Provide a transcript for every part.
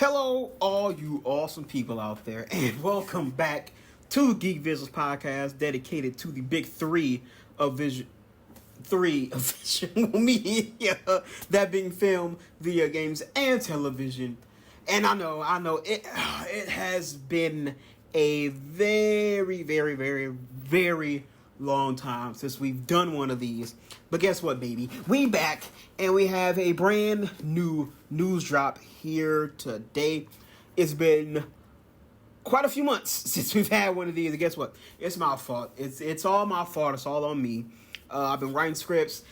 Hello, all you awesome people out there, and welcome back to Geek Visuals Podcast, dedicated to the big three of visual media, that being film, video games, and television. And I know it has been a very long time since we've done one of these. But guess what, baby? We back, and we have a brand new news drop here today. It's been quite a few months since we've had one of these. And guess what? It's my fault. It's all my fault. It's all on me. I've been writing scripts,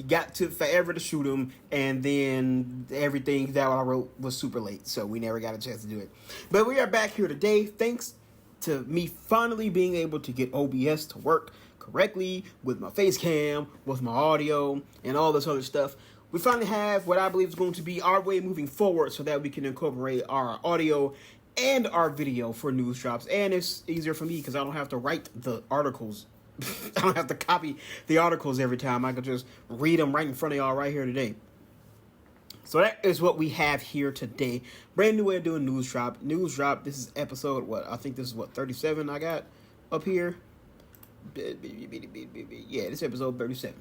got to forever to shoot them, and then everything that I wrote was super late, so we never got a chance to do it. But we are back here today, thanks to me finally being able to get OBS to work correctly with my face cam, with my audio, and all this other stuff. We finally have what I believe is going to be our way moving forward so that we can incorporate our audio and our video for news drops. And it's easier for me because I don't have to write the articles. I don't have to copy the articles every time. I can just read them right in front of y'all right here today. So that is what we have here today. Brand new way of doing news drop. News drop. This is episode what? I think this is what 37 I got up here. Yeah, this is episode 37.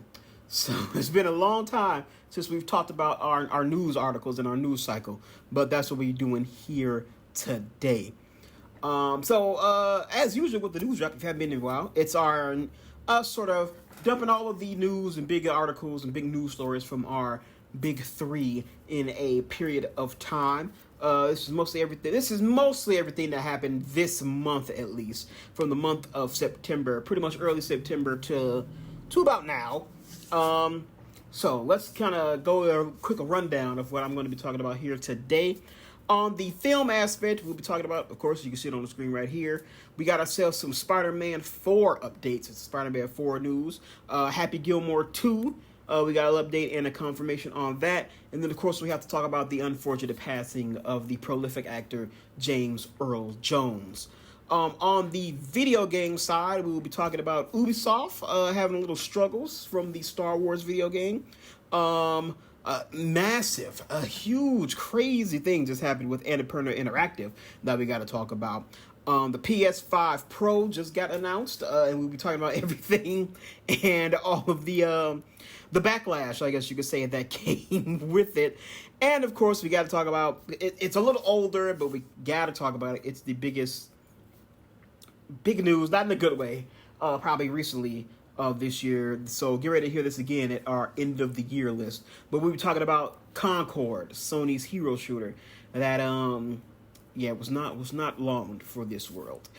So it's been a long time since we've talked about our news articles and our news cycle. But that's what we're doing here today. So as usual with the news drop, if you haven't been in a while, it's our sort of dumping all of the news and big articles and big news stories from our big three in a period of time. This is mostly everything that happened this month, at least from the month of September, pretty much early September to about now. So let's kind of go a quick rundown of what I'm going to be talking about here today. On the film aspect, we'll be talking about, of course, you can see it on the screen right here. We got ourselves some Spider-Man 4 updates. It's Spider-Man 4 news. Happy Gilmore 2. We got an update and a confirmation on that. And then, of course, we have to talk about the unfortunate passing of the prolific actor James Earl Jones. On the video game side, we will be talking about Ubisoft having a little struggles from the Star Wars video game. Huge, crazy thing just happened with Annapurna Interactive that we got to talk about. The PS5 Pro just got announced, and we'll be talking about everything and all of the backlash, I guess you could say, that came with it. And of course, we got to talk about it. It's a little older, but we got to talk about it. It's the big news, not in a good way, probably recently of this year. So get ready to hear this again at our end of the year list. But we'll be talking about Concord, Sony's hero shooter that was not long for this world.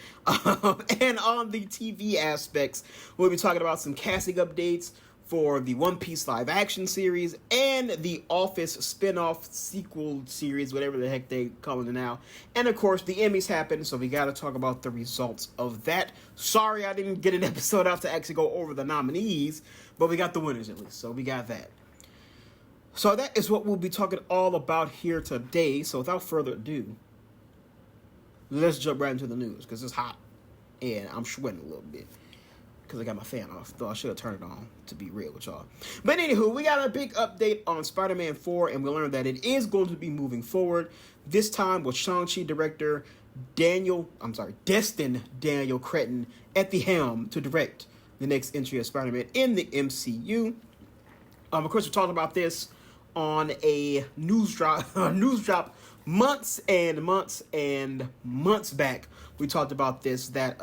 And on the TV aspects, we'll be talking about some casting updates for the One Piece live action series and the Office spin-off sequel series, whatever the heck they call it now. And of course, the Emmys happened, so we got to talk about the results of that. Sorry I didn't get an episode out to actually go over the nominees, but we got the winners at least, so we got that. So that is what we'll be talking all about here today. So without further ado, let's jump right into the news, because it's hot, and I'm sweating a little bit. Because I got my fan off, though I should have turned it on, to be real with y'all. But anywho, we got a big update on Spider-Man 4, and we learned that it is going to be moving forward. This time with Shang-Chi director Destin Daniel Cretton at the helm to direct the next entry of Spider-Man in the MCU. Of course, we talked about this on a news drop months back. We talked about this, that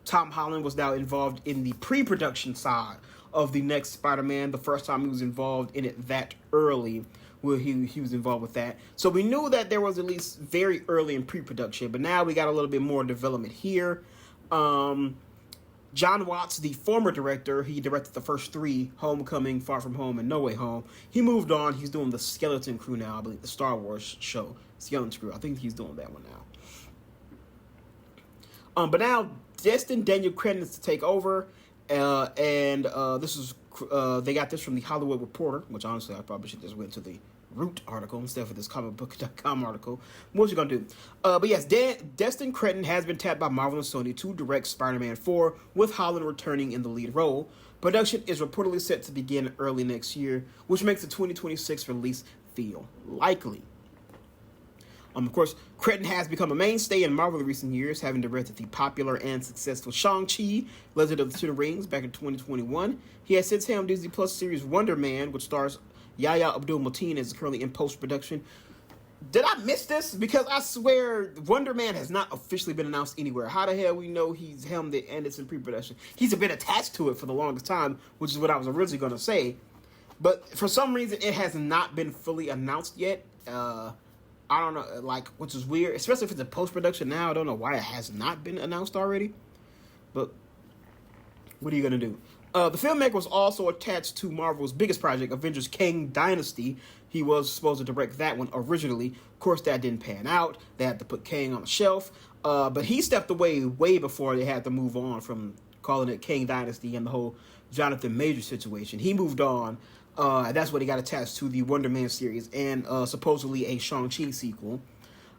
Tom Holland was now involved in the pre-production side of the next Spider-Man. The first time he was involved in it that early, where he was involved with that. So we knew that there was at least very early in pre-production, but now we got a little bit more development here. John Watts, the former director, he directed the first three, Homecoming, Far From Home, and No Way Home. He moved on. He's doing the Skeleton Crew now, I believe, the Star Wars show, Skeleton Crew. I think he's doing that one now. But now, Destin Daniel Cretton is to take over, and this is they got this from the Hollywood Reporter, which honestly I probably should just went to the Root article instead of this comicbook.com article. What you gonna do? But yes, Destin Cretton has been tapped by Marvel and Sony to direct Spider-Man 4, with Holland returning in the lead role. Production is reportedly set to begin early next year, which makes the 2026 release feel likely. Of course, Cretton has become a mainstay in Marvel in recent years, having directed the popular and successful Shang-Chi, Legend of the Ten Rings, back in 2021. He has since helmed Disney Plus series Wonder Man, which stars Yahya Abdul-Mateen, is currently in post-production. Did I miss this? Because I swear Wonder Man has not officially been announced anywhere. How the hell we know he's helmed it and it's in pre-production? He's been attached to it for the longest time, which is what I was originally going to say. But for some reason, it has not been fully announced yet. I don't know, like, which is weird, especially if it's in post-production now. I don't know why it has not been announced already. But what are you going to do? The filmmaker was also attached to Marvel's biggest project, Avengers Kang Dynasty. He was supposed to direct that one originally. Of course, that didn't pan out. They had to put Kang on the shelf. But he stepped away way before they had to move on from calling it Kang Dynasty and the whole Jonathan Majors situation. He moved on. That's what he got attached to the Wonder Man series and supposedly a Shang-Chi sequel.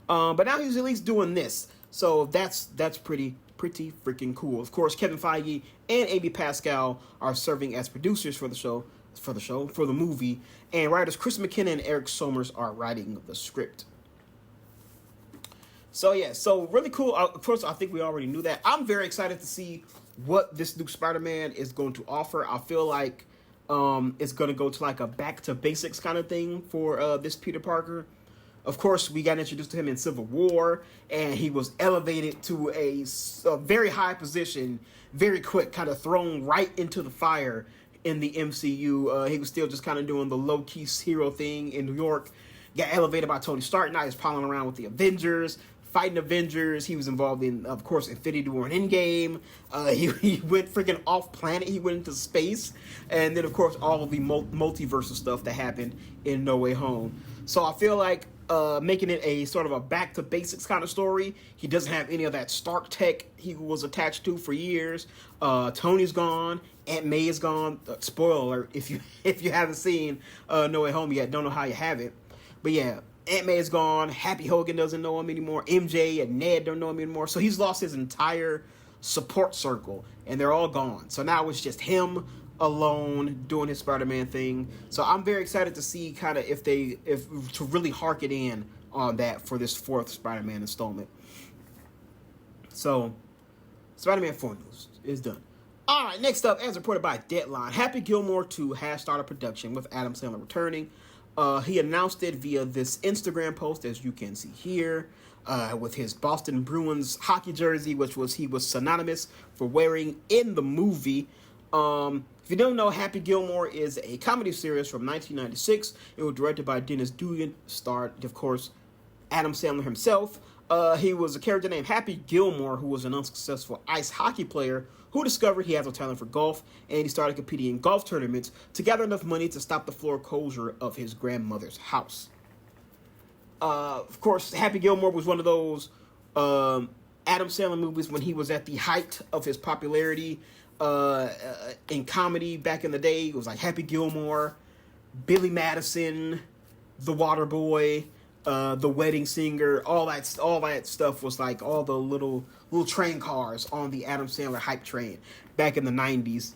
But now he's at least doing this. So that's pretty freaking cool. Of course, Kevin Feige and Amy Pascal are serving as producers for the movie, and writers Chris McKenna and Eric Somers are writing the script. So yeah, so really cool. Of course, I think we already knew that. I'm very excited to see what this new Spider-Man is going to offer. I feel like it's going to go to like a back to basics kind of thing for this Peter Parker. Of course, we got introduced to him in Civil War, and he was elevated to a very high position, very quick, kind of thrown right into the fire in the MCU. He was still just kind of doing the low-key hero thing in New York. Got elevated by Tony Stark. Now he's piling around with the Avengers, fighting Avengers. He was involved in, of course, Infinity War and Endgame. He went freaking off-planet. He went into space. And then, of course, all of the multiversal stuff that happened in No Way Home. So I feel like making it a sort of a back to basics kind of story. He doesn't have any of that Stark tech he was attached to for years. Tony's gone. Aunt May is gone. Spoiler alert, if you haven't seen No Way Home yet, don't know how you have it. But yeah, Aunt May is gone. Happy Hogan doesn't know him anymore. MJ and Ned don't know him anymore. So he's lost his entire support circle, and they're all gone. So now it's just him alone doing his Spider-Man thing. So I'm very excited to see kind of if to really hark it in on that for this fourth Spider-Man installment. So Spider-Man 4 news is done. All right, next up, as reported by Deadline, Happy Gilmore 2 has started production with Adam Sandler returning. He announced it via this Instagram post, as you can see here, with his Boston Bruins hockey jersey, which he was synonymous for wearing in the movie. If you don't know, Happy Gilmore is a comedy series from 1996. It was directed by Dennis Dugan, starred, of course, Adam Sandler himself. He was a character named Happy Gilmore, who was an unsuccessful ice hockey player who discovered he has a talent for golf, and he started competing in golf tournaments to gather enough money to stop the foreclosure of his grandmother's house. Of course, Happy Gilmore was one of those Adam Sandler movies when he was at the height of his popularity in comedy back in the day. It was like Happy Gilmore, Billy Madison, The Waterboy, The Wedding Singer, all that stuff was like all the little train cars on the Adam Sandler hype train back in the 90s.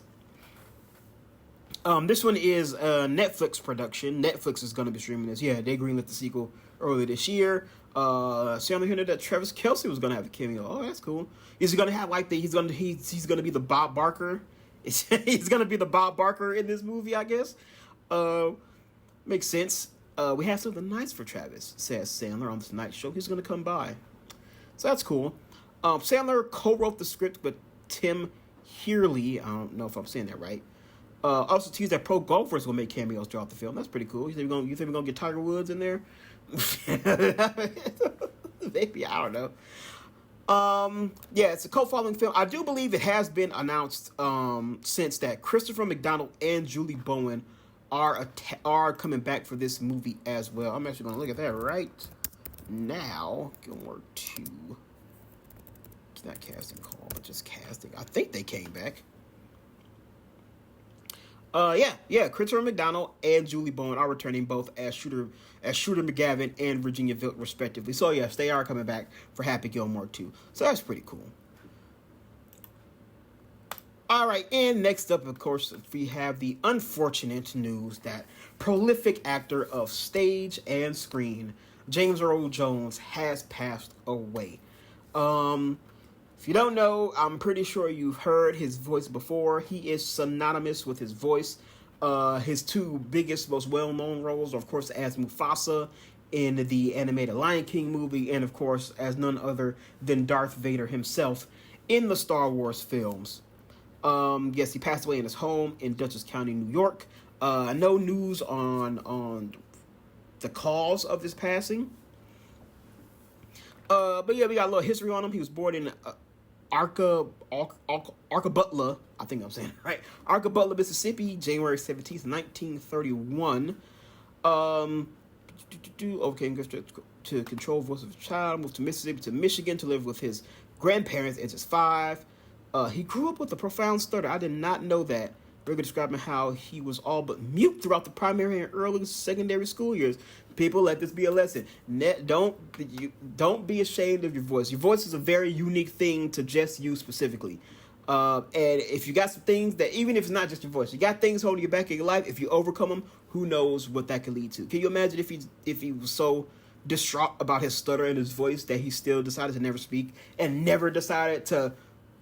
This one is a Netflix production. Netflix is going to be streaming this. Yeah, they greenlit the sequel earlier this year. Sandler hinted that Travis Kelce was going to have a cameo. Oh, that's cool. Is he going to have like he's going to be the Bob Barker? He's going to be the Bob Barker in this movie, I guess. Makes sense. We have something nice for Travis, says Sandler on the Tonight Show. He's going to come by. So that's cool. Sandler co-wrote the script with Tim Healy. I don't know if I'm saying that right. Also teased that pro golfers will make cameos throughout the film. That's pretty cool. You think we're going to get Tiger Woods in there? Maybe, I don't know. Yeah, it's a co-following film. I do believe it has been announced since that Christopher McDonald and Julie Bowen are coming back for this movie as well. I'm actually going to look at that right now. Gilmore 2. It's not casting call, but just casting. I think they came back. Yeah. Christopher McDonald and Julie Bowen are returning both as Shooter McGavin and Virginia Vilt, respectively. So yes, they are coming back for Happy Gilmore 2. So that's pretty cool. All right, and next up, of course, we have the unfortunate news that prolific actor of stage and screen, James Earl Jones has passed away. If you don't know, I'm pretty sure you've heard his voice before. He is synonymous with his voice. His two biggest, most well-known roles are, of course, as Mufasa in the animated Lion King movie, and, of course, as none other than Darth Vader himself in the Star Wars films. Yes, he passed away in his home in Dutchess County, New York. No news on the cause of his passing. But yeah, we got a little history on him. He was born in Arkabutla, I think I'm saying it right. Arkabutla, Mississippi, January 17th, 1931. Okay, to control voice of a child, moved to Mississippi to Michigan to live with his grandparents at just 5. He grew up with a profound stutter. I did not know that. Burger describing how he was all but mute throughout the primary and early secondary school years. People, let this be a lesson. Don't be ashamed of your voice. Your voice is a very unique thing to just you specifically. And if you got some things that, even if it's not just your voice, you got things holding you back in your life, if you overcome them, who knows what that could lead to. Can you imagine if he was so distraught about his stutter and his voice that he still decided to never speak and never decided to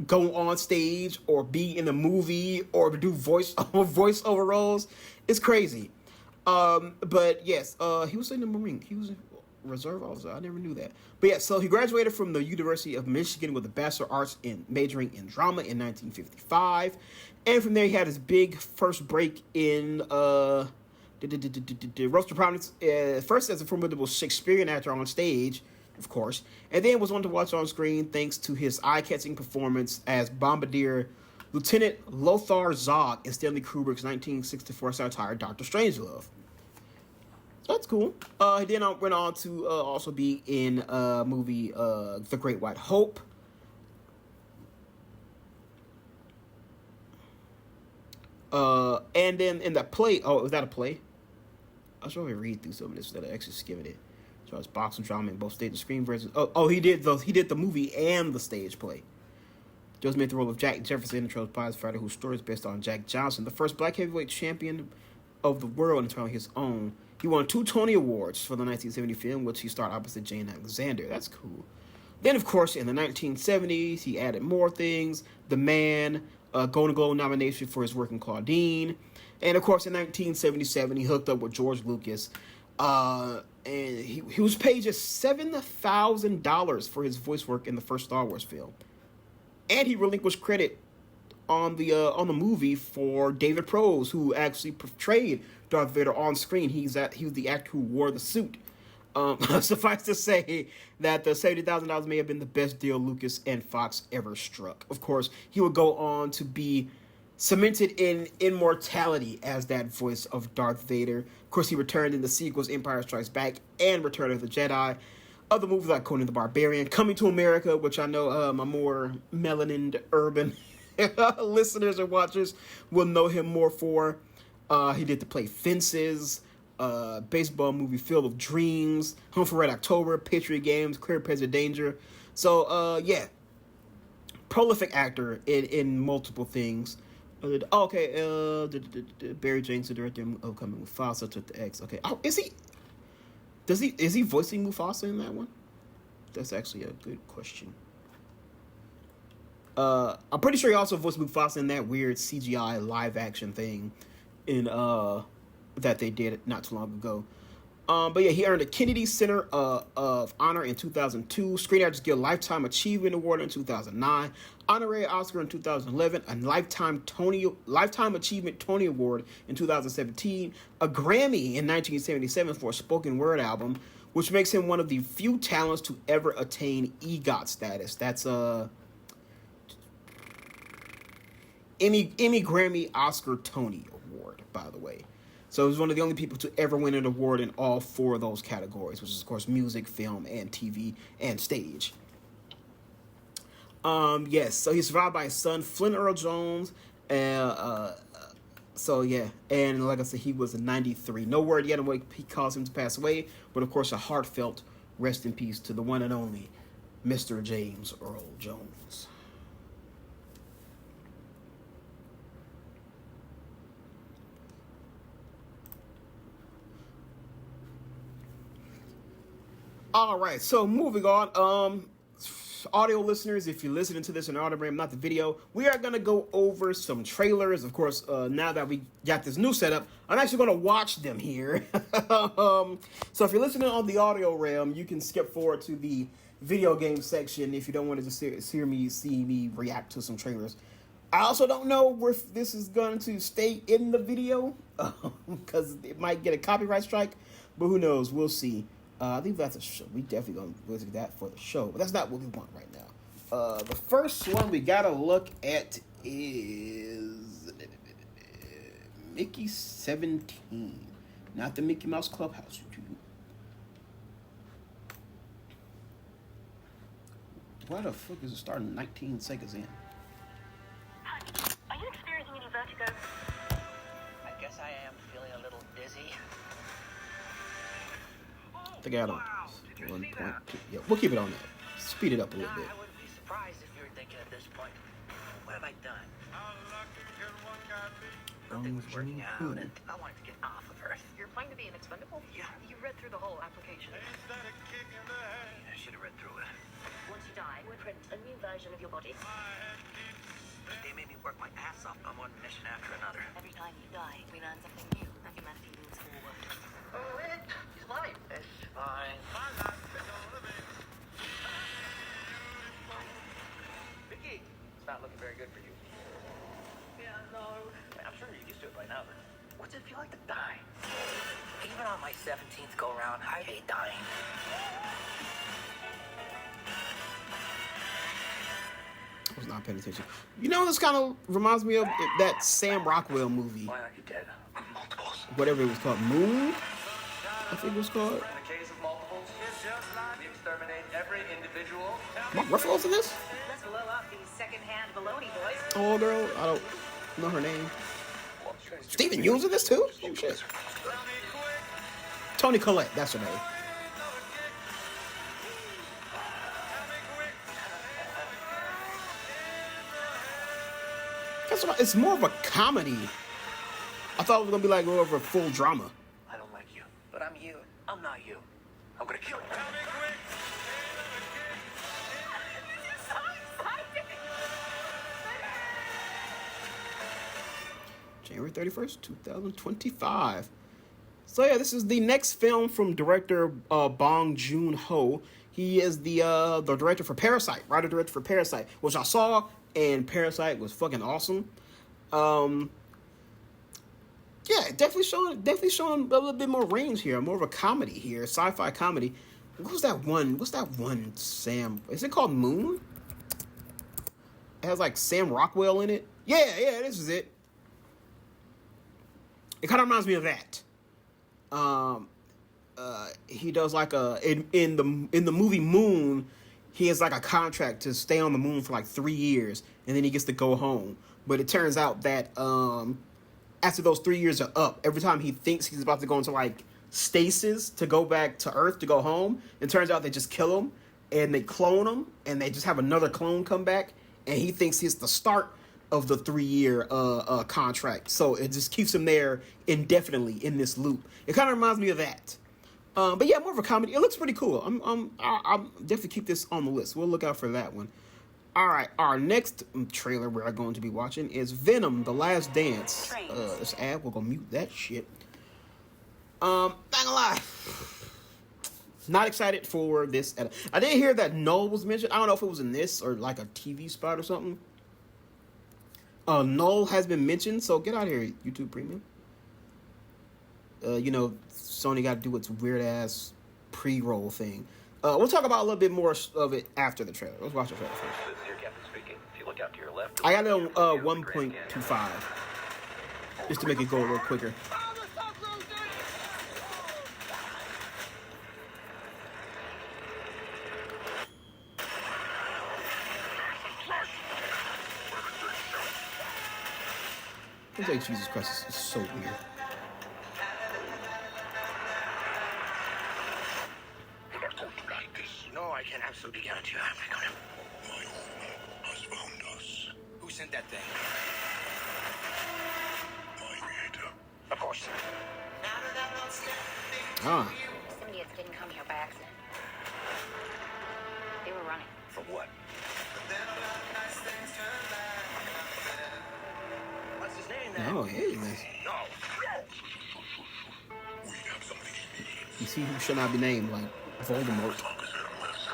go on stage or be in a movie or do voiceover roles? It's crazy. But yes, he was in the Marine. He was a reserve officer. I never knew that. But yeah, so he graduated from the University of Michigan with a Bachelor of Arts in majoring in drama in 1955. And from there, he had his big first break in roaster prominence, first as a formidable Shakespearean actor on stage, of course, and then was one to watch on screen thanks to his eye-catching performance as Bombardier Lieutenant Lothar Zog in Stanley Kubrick's 1964 satire Dr. Strangelove. That's cool. He then went on to also be in a movie, The Great White Hope. And then in that play, was that a play? I should probably read through some of this instead of actually skimming it. So it's boxing drama in both stage and screen versions. He did the movie and the stage play. Jones made the role of Jack Jefferson in Charles Prize Fighter, whose story is based on Jack Johnson, the first black heavyweight champion of the world entirely his own. He won 2 Tony Awards for the 1970 film, which he starred opposite Jane Alexander. That's cool. Then, of course, in the 1970s, he added more things. The Man, Golden Globe nomination for his work in Claudine. And, of course, in 1977, he hooked up with George Lucas. And he was paid just $7,000 for his voice work in the first Star Wars film. And he relinquished credit on the movie for David Prowse, who actually portrayed Darth Vader on screen. He was the actor who wore the suit. Suffice to say that the $70,000 may have been the best deal Lucas and Fox ever struck. Of course, he would go on to be cemented in immortality as that voice of Darth Vader. Of course, he returned in the sequels Empire Strikes Back and Return of the Jedi. Other movies like Conan the Barbarian, Coming to America, which I know my more melanined urban listeners and watchers will know him more for. He did the play Fences, baseball movie Field of Dreams, Home for Red October, Patriot Games, Clear Present Danger. So, yeah. Prolific actor in multiple things. Barry Jenkins, the director of Coming Mufasa, took the X. Okay. Oh, is he voicing Mufasa in that one? That's actually a good question. I'm pretty sure he also voiced Mufasa in that weird CGI live action thing in that they did not too long ago. But yeah, he earned a Kennedy Center of Honor in 2002, Screen Actors Guild Lifetime Achievement Award in 2009, Honorary Oscar in 2011, a Lifetime Achievement Tony Award in 2017, a Grammy in 1977 for a spoken word album, which makes him one of the few talents to ever attain EGOT status. That's Emmy, Grammy, Oscar, Tony Award, by the way. So he was one of the only people to ever win an award in all 4 of those categories, which is, of course, music, film, and TV, and stage. Yes, so he's survived by his son, Flynn Earl Jones. So, yeah, and like I said, he was 93. No word yet on what he caused him to pass away, but, of course, a heartfelt rest in peace to the one and only Mr. James Earl Jones. All right, so moving on. Audio listeners, if you're listening to this in audio, not the video, we are going to go over some trailers. Of course, now that we got this new setup, I'm actually going to watch them here. So if you're listening on the audio realm, you can skip forward to the video game section if you don't want to just see me react to some trailers. I also don't know if this is going to stay in the video because it might get a copyright strike, but who knows? We'll see. I think that's a show. We definitely gonna visit that for the show, but that's not what we want right now. The first one we gotta look at is Mickey 17, not the Mickey Mouse Clubhouse. Why the fuck is it starting 19 seconds in? Are you experiencing any vertigo? I guess I am feeling a little dizzy. I think I got on 1.2. Yeah, we'll keep it on that. Speed it up a little bit. I wouldn't be surprised if you were thinking at this point, what have I done? Nothing was working out, and I wanted to get off of Earth. You're planning to be an expendable? Yeah. You read through the whole application. I should have read through it. Once you die, we'll print a new version of your body. They made me work my ass off on one mission after another. Every time you die, we learn something new, and humanity moves forward. Oh, he's alive. It's fine. Vicky, it's not looking very good for you. Yeah, no. I'm sure you're used to it by now, but what's it feel like to die? Even on my 17th go around, I hate dying. I was not paying attention. You know, this kind of reminds me of that Sam Rockwell movie. Why aren't you dead? Multiples. Whatever it was called. Moon? I think it was called. In the case of multiples, we exterminate every individual. Mark Ruffalo's in this? Let's blow up these second-hand baloney boys. Oh, girl. I don't know her name. Stephen Yeun's in this too? Oh, shit. Toni Collette, that's her name. It's more of a comedy. I thought it was gonna be like more of a full drama. I don't like you, but I'm you. I'm not you. I'm gonna kill you. January 31st, 2025. So yeah, this is the next film from director Bong Joon-ho. He is the director for Parasite, writer-director for Parasite, which I saw, and Parasite was fucking awesome. Yeah, definitely showing a little bit more range here, more of a comedy here, sci-fi comedy. What's that one Sam? Is it called Moon? It has like Sam Rockwell in it. Yeah, this is it. It kind of reminds me of that. He does like in the movie Moon, he has like a contract to stay on the moon for like 3 years, and then he gets to go home. But it turns out that after those 3 years are up, every time he thinks he's about to go into like stasis to go back to Earth to go home, it turns out they just kill him and they clone him, and they just have another clone come back, and he thinks it's the start of the 3-year contract. So it just keeps him there indefinitely in this loop. It kind of reminds me of that. But yeah, more of a comedy. It looks pretty cool. I'll definitely keep this on the list. We'll look out for that one. All right, our next trailer we're going to be watching is Venom: The Last Dance. This ad, we're gonna mute that shit. Not gonna lie, not excited for this. I did hear that Null was mentioned. I don't know if it was in this or like a TV spot or something. Null has been mentioned, so get out of here, YouTube Premium. Sony got to do its weird ass pre-roll thing. We'll talk about a little bit more of it after the trailer. Let's watch the trailer first. This is your captain speaking. If you look out to your left, I got it on 1.25 just to make it go a little quicker. It's like, Jesus Christ, this is so weird. No, I can absolutely guarantee you I'm not gonna. My owner has found us. Who sent that thing? My creator. Of course. Ah. Symbiotes didn't come here by accident. For what? What's his name then? Oh, hey, nice. No. We have something he needs. You see who should not be named, like Voldemort. Focus on less.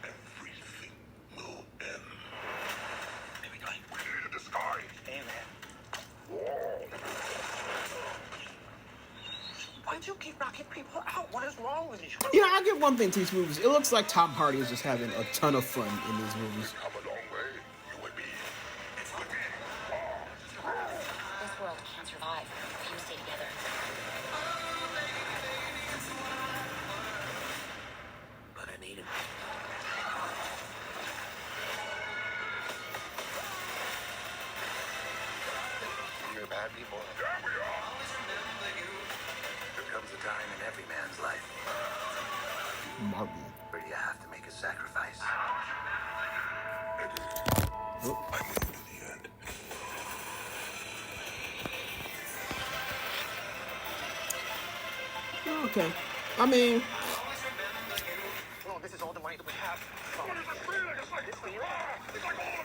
Everything will end. There we go. We need a disguise. Hey, man. Why'd you keep knocking people out? What is wrong with you? You know, I'll give one thing to these movies. It looks like Tom Hardy is just having a ton of fun in these movies. Come a long way, you and me. It's the game. This world can't survive if you stay together. But I need him. You're bad people. There we are. There comes a time in every man's life Martin. where you have to make a sacrifice. Oh, I moved to the end. okay. I mean, Oh, this is all the money that we have.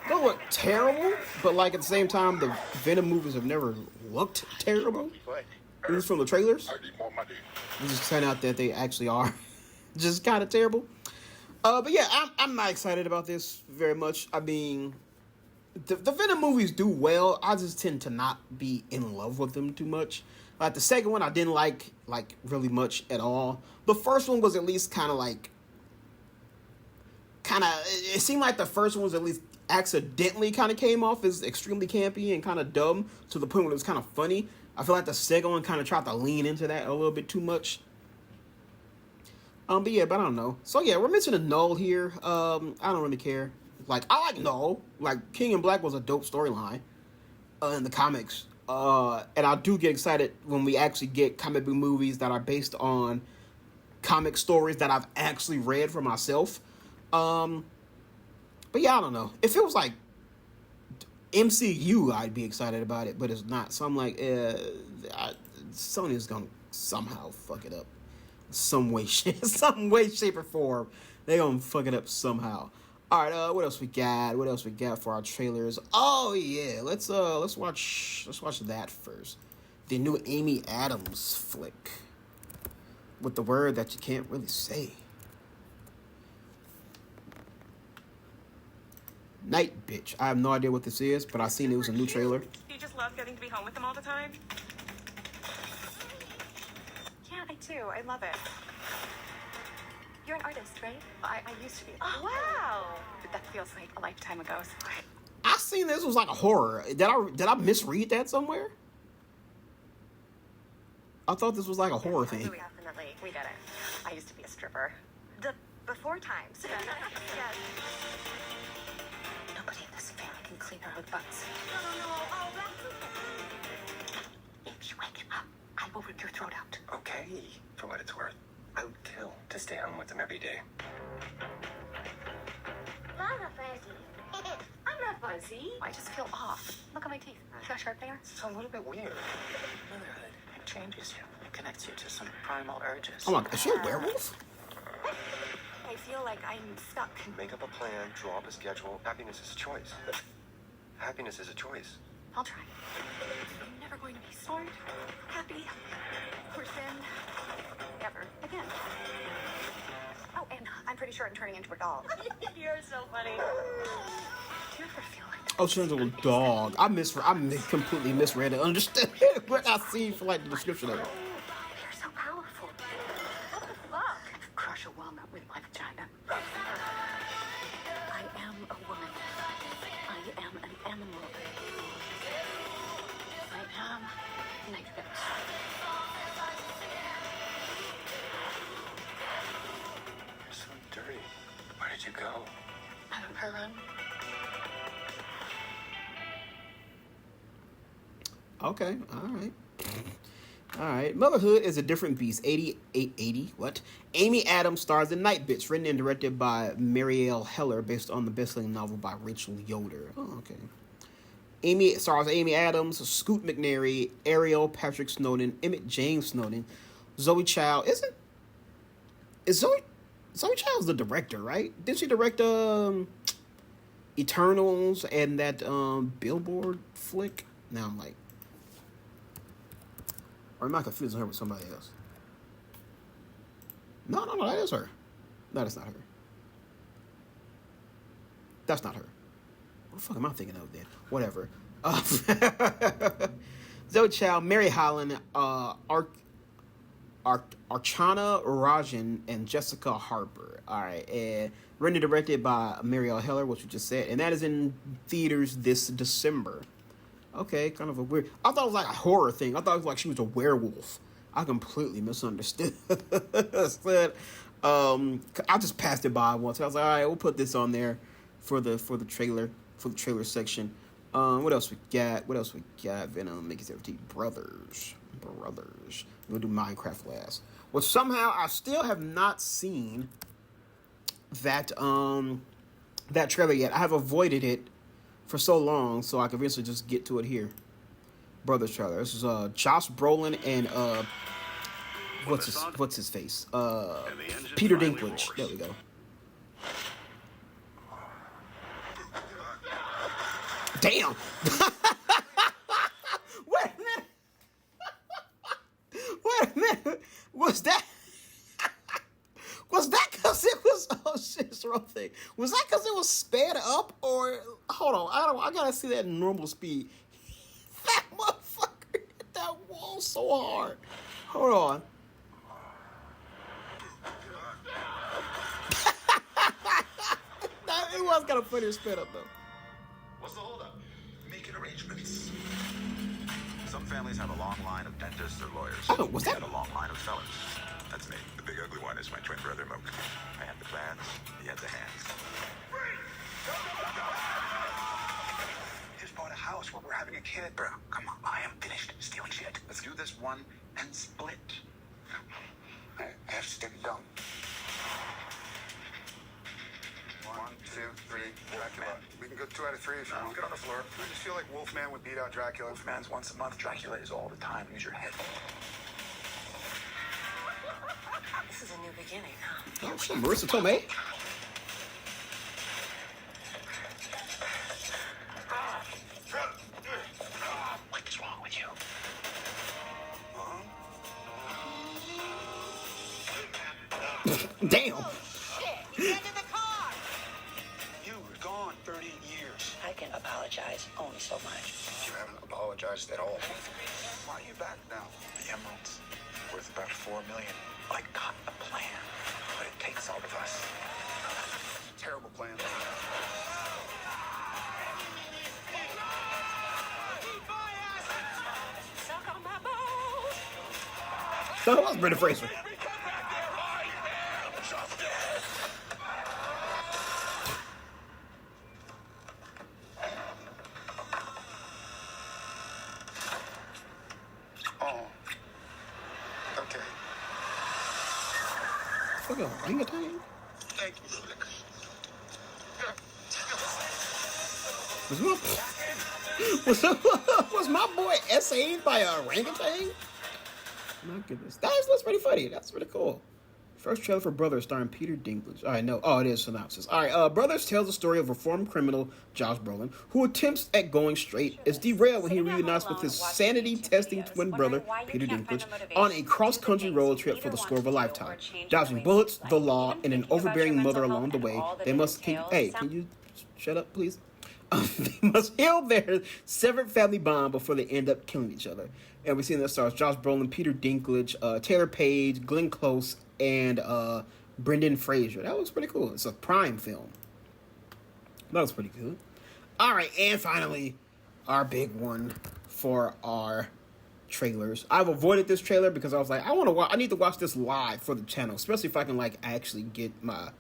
don't look terrible, but like at the same time, the Venom movies have never looked terrible. At least from the trailers. I need more money. It just turned out that they actually are just kind of terrible. But yeah, I'm not excited about this very much. I mean, the Venom movies do well. I just tend to not be in love with them too much. Like the second one, I didn't like really much at all. The first one was at least kind of. It seemed like the first one was at least accidentally kind of came off as extremely campy and kind of dumb to the point where it was kind of funny. I feel like the second one kind of tried to lean into that a little bit too much. But I don't know. So yeah, we're mentioning Null here. I don't really care. Like, I like Null. Like, King in Black was a dope storyline in the comics. And I do get excited when we actually get comic book movies that are based on comic stories that I've actually read for myself. But yeah, I don't know. If it was like MCU, I'd be excited about it, but it's not. So I'm like, Sony's gonna somehow fuck it up. Some way, shape, or form. They gonna fuck it up somehow. All right, what else we got? What else we got for our trailers? Oh yeah, let's watch that first. The new Amy Adams flick with the word that you can't really say. Night Bitch. I have no idea what this is, but I seen it was a new trailer. You just love getting to be home with them all the time? Yeah, I do. I love it. You're an artist, right? I used to be. Oh, wow. That feels like a lifetime ago. So I seen this was like a horror. Did I misread that somewhere? I thought this was like a horror thing. definitely, we get it. I used to be a stripper. The before times. Yes. Nobody in this family can clean their own butts. Oh, that's okay. If you wake up, I will rip your throat out. Okay, for what it's worth. I would kill to stay home with them every day. I'm not fuzzy. I'm not fuzzy. I just feel off. Look at my teeth. You got sharp there? It's a little bit weird. Motherhood, it changes you. It connects you to some primal urges. I'm like, is she a werewolf? I feel like I'm stuck. Make up a plan, draw up a schedule. Happiness is a choice. Happiness is a choice. I'll try. I'm never going to be smart, happy, or thin, ever again. Oh, and I'm pretty sure I'm turning into a doll. You're so funny. Do you ever feel like that? Oh, she turns into a dog. I completely misread it. Understood what I see for like the description of it. They're so powerful. What the fuck? Crush a walnut with my vagina. I am a woman. I am an animal. I am Night Bitch. You're so dirty. Where did you go? I don't her run. Okay, all right. Motherhood is a different beast. 80. What? Amy Adams stars in Night Bitch, written and directed by Marielle Heller, based on the best-selling novel by Rachel Yoder. Oh, okay. Amy stars Amy Adams, Scoot McNairy, Ariel, Patrick Snowden, Emmett James Snowden, Zoe Child. Is Zoe Zoe Child's the director, right? Did she direct Eternals and that Billboard flick? Now I'm like, or am I confusing her with somebody else? No, that is her. No, that's not her. That's not her. What the fuck am I thinking of then? Whatever. Zoe Child, Mary Holland, Archana Rajan, and Jessica Harper. All right, and written and directed by Marielle Heller, which we just said, and that is in theaters this December. Okay, kind of a weird. I thought it was like a horror thing. I thought it was like she was a werewolf. I completely misunderstood. I just passed it by once. I was like, all right, we'll put this on there for the trailer section. What else we got? Venom, Make It Everything, Brothers. We'll do Minecraft last. Well, somehow I still have not seen that trailer yet. I have avoided it for so long, so I can eventually just get to it here. Brothers trailer. This is Josh Brolin and what's his face? Peter Dinklage. There we go. Damn. Wait a minute. Was that because it was, oh shit, it's the wrong thing. Was that because it was sped up, or hold on, I gotta see that in normal speed. That motherfucker hit that wall so hard. Hold on. It was kind of funny to sped up though. What's the holdup? Making arrangements. Some families have a long line of dentists or lawyers. Oh, was that? And a long line of felons. That's me. The big ugly one is my twin brother, Moke. I had the plans, he had the hands. We just bought a house where we're having a kid. Bro, come on. I am finished stealing shit. Let's do this one and split. I have to stick it down. 1, 2, 3, Dracula. We can go 2 out of 3 if you want. Get on the floor. I just feel like Wolfman would beat out Dracula. Wolfman's once a month, Dracula is all the time. Use your head. This is a new beginning, huh? Oh shit, Marissa Tomei. What is wrong with you? Damn. Get into the car! You were gone 30 years. I can apologize only so much. You haven't apologized at all. Why are you back now? The emeralds, worth about $4 million. I got a plan, but it takes all of us. Terrible plan. Suck on my balls! So that was Brendan Fraser. Oh. Okay. Fuck a orangutan. Thank you. Was my boy SA'd by a orangutan? My goodness. That's pretty funny. That's pretty cool. First trailer for Brothers starring Peter Dinklage. All right, no. Oh, it is synopsis. All right, Brothers tells the story of reformed criminal Josh Brolin, who attempts at going straight, is derailed when he reunites with his sanity-testing twin brother, Peter Dinklage, on a cross-country road trip for the score of a lifetime. Dodging bullets, the law, and an overbearing mother along the way, they must... Can you shut up, please? They must heal their severed family bond before they end up killing each other. And we see in that stars Josh Brolin, Peter Dinklage, Taylor Page, Glenn Close, and Brendan Fraser. That was pretty cool. It's a Prime film. That was pretty good. All right, and finally, our big one for our trailers. I've avoided this trailer because I was like, I need to watch this live for the channel, especially if I can like actually get my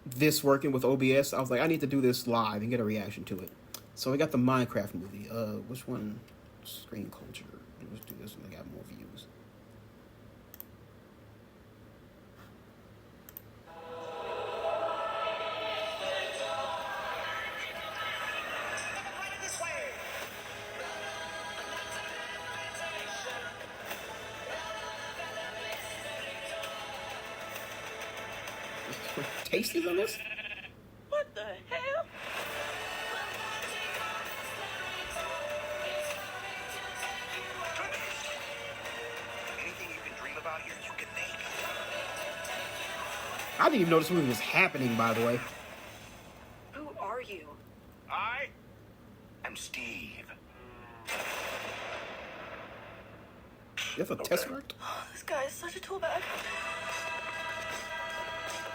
this working with OBS. I was like, I need to do this live and get a reaction to it. So we got the Minecraft movie. Which one? Screen Culture. Let's do this one. I got more views. Tasties on this? What the hell? Anything you can dream about here, you can make. I didn't even know this movie was happening, by the way. Who are you? I'm Steve. You have a Tesseract? This guy is such a tool bag.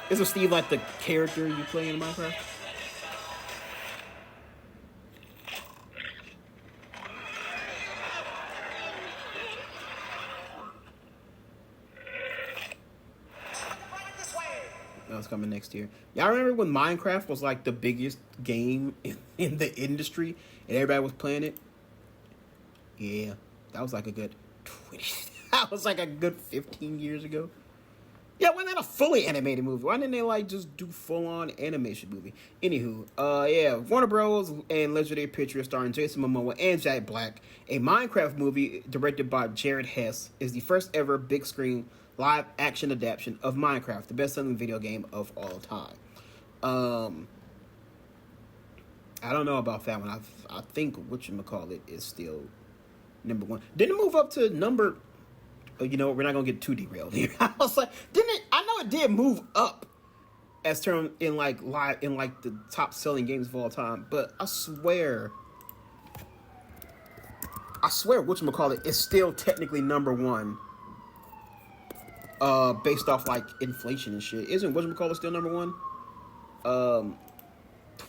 Isn't Steve like the character you play in Minecraft? That's coming next year. Y'all remember when Minecraft was like the biggest game in the industry and everybody was playing it? Yeah, that was like a good 20. That was like a good 15 years ago. Yeah, why not a fully animated movie? Why didn't they like just do full on animation movie? Anywho, yeah, Warner Bros. And Legendary Pictures starring Jason Momoa and Jack Black, a Minecraft movie directed by Jared Hess, is the first ever big screen live action adaptation of Minecraft, the best selling video game of all time. I don't know about that one. I think whatchamacallit is still number one. Didn't it move up to number? You know, we're not gonna get too derailed here. I was like, didn't it? I know it did move up as term in like live in like the top selling games of all time, but I swear, whatchamacallit is still technically number one. Based off like inflation and shit. Isn't whatchamacallit still number one?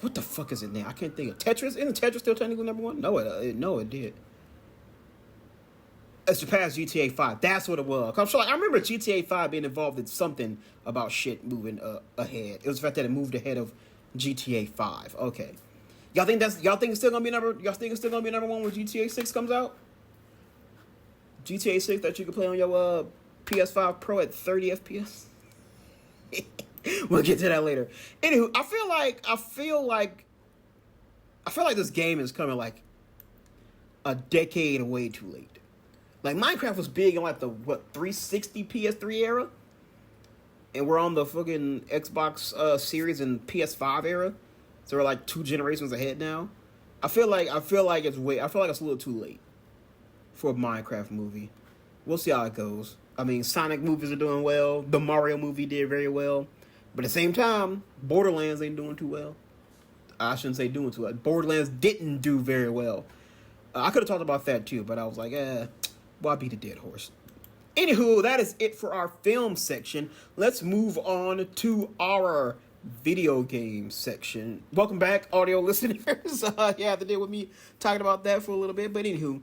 What the fuck is it now? I can't think of Tetris. Isn't Tetris still technically number one? No, it did. It surpassed GTA 5. That's what it was. I'm sure, like, I remember GTA 5 being involved in something about shit moving ahead. It was the fact that it moved ahead of GTA 5. Okay, y'all think it's still gonna be number one when GTA 6 comes out? GTA 6 that you can play on your PS5 Pro at 30 FPS. We'll get to that later. Anywho, I feel like this game is coming like a decade way too late. Like, Minecraft was big in like the 360 PS3 era, and we're on the fucking Xbox Series and PS5 era, so we're like 2 generations ahead now. I feel like it's a little too late for a Minecraft movie. We'll see how it goes. I mean, Sonic movies are doing well. The Mario movie did very well, but at the same time, Borderlands ain't doing too well. I shouldn't say doing too well. Borderlands didn't do very well. I could have talked about that too, but I was like, why beat a dead horse? Anywho, that is it for our film section. Let's move on to our video game section. Welcome back, audio listeners. You have to deal with me talking about that for a little bit, but anywho,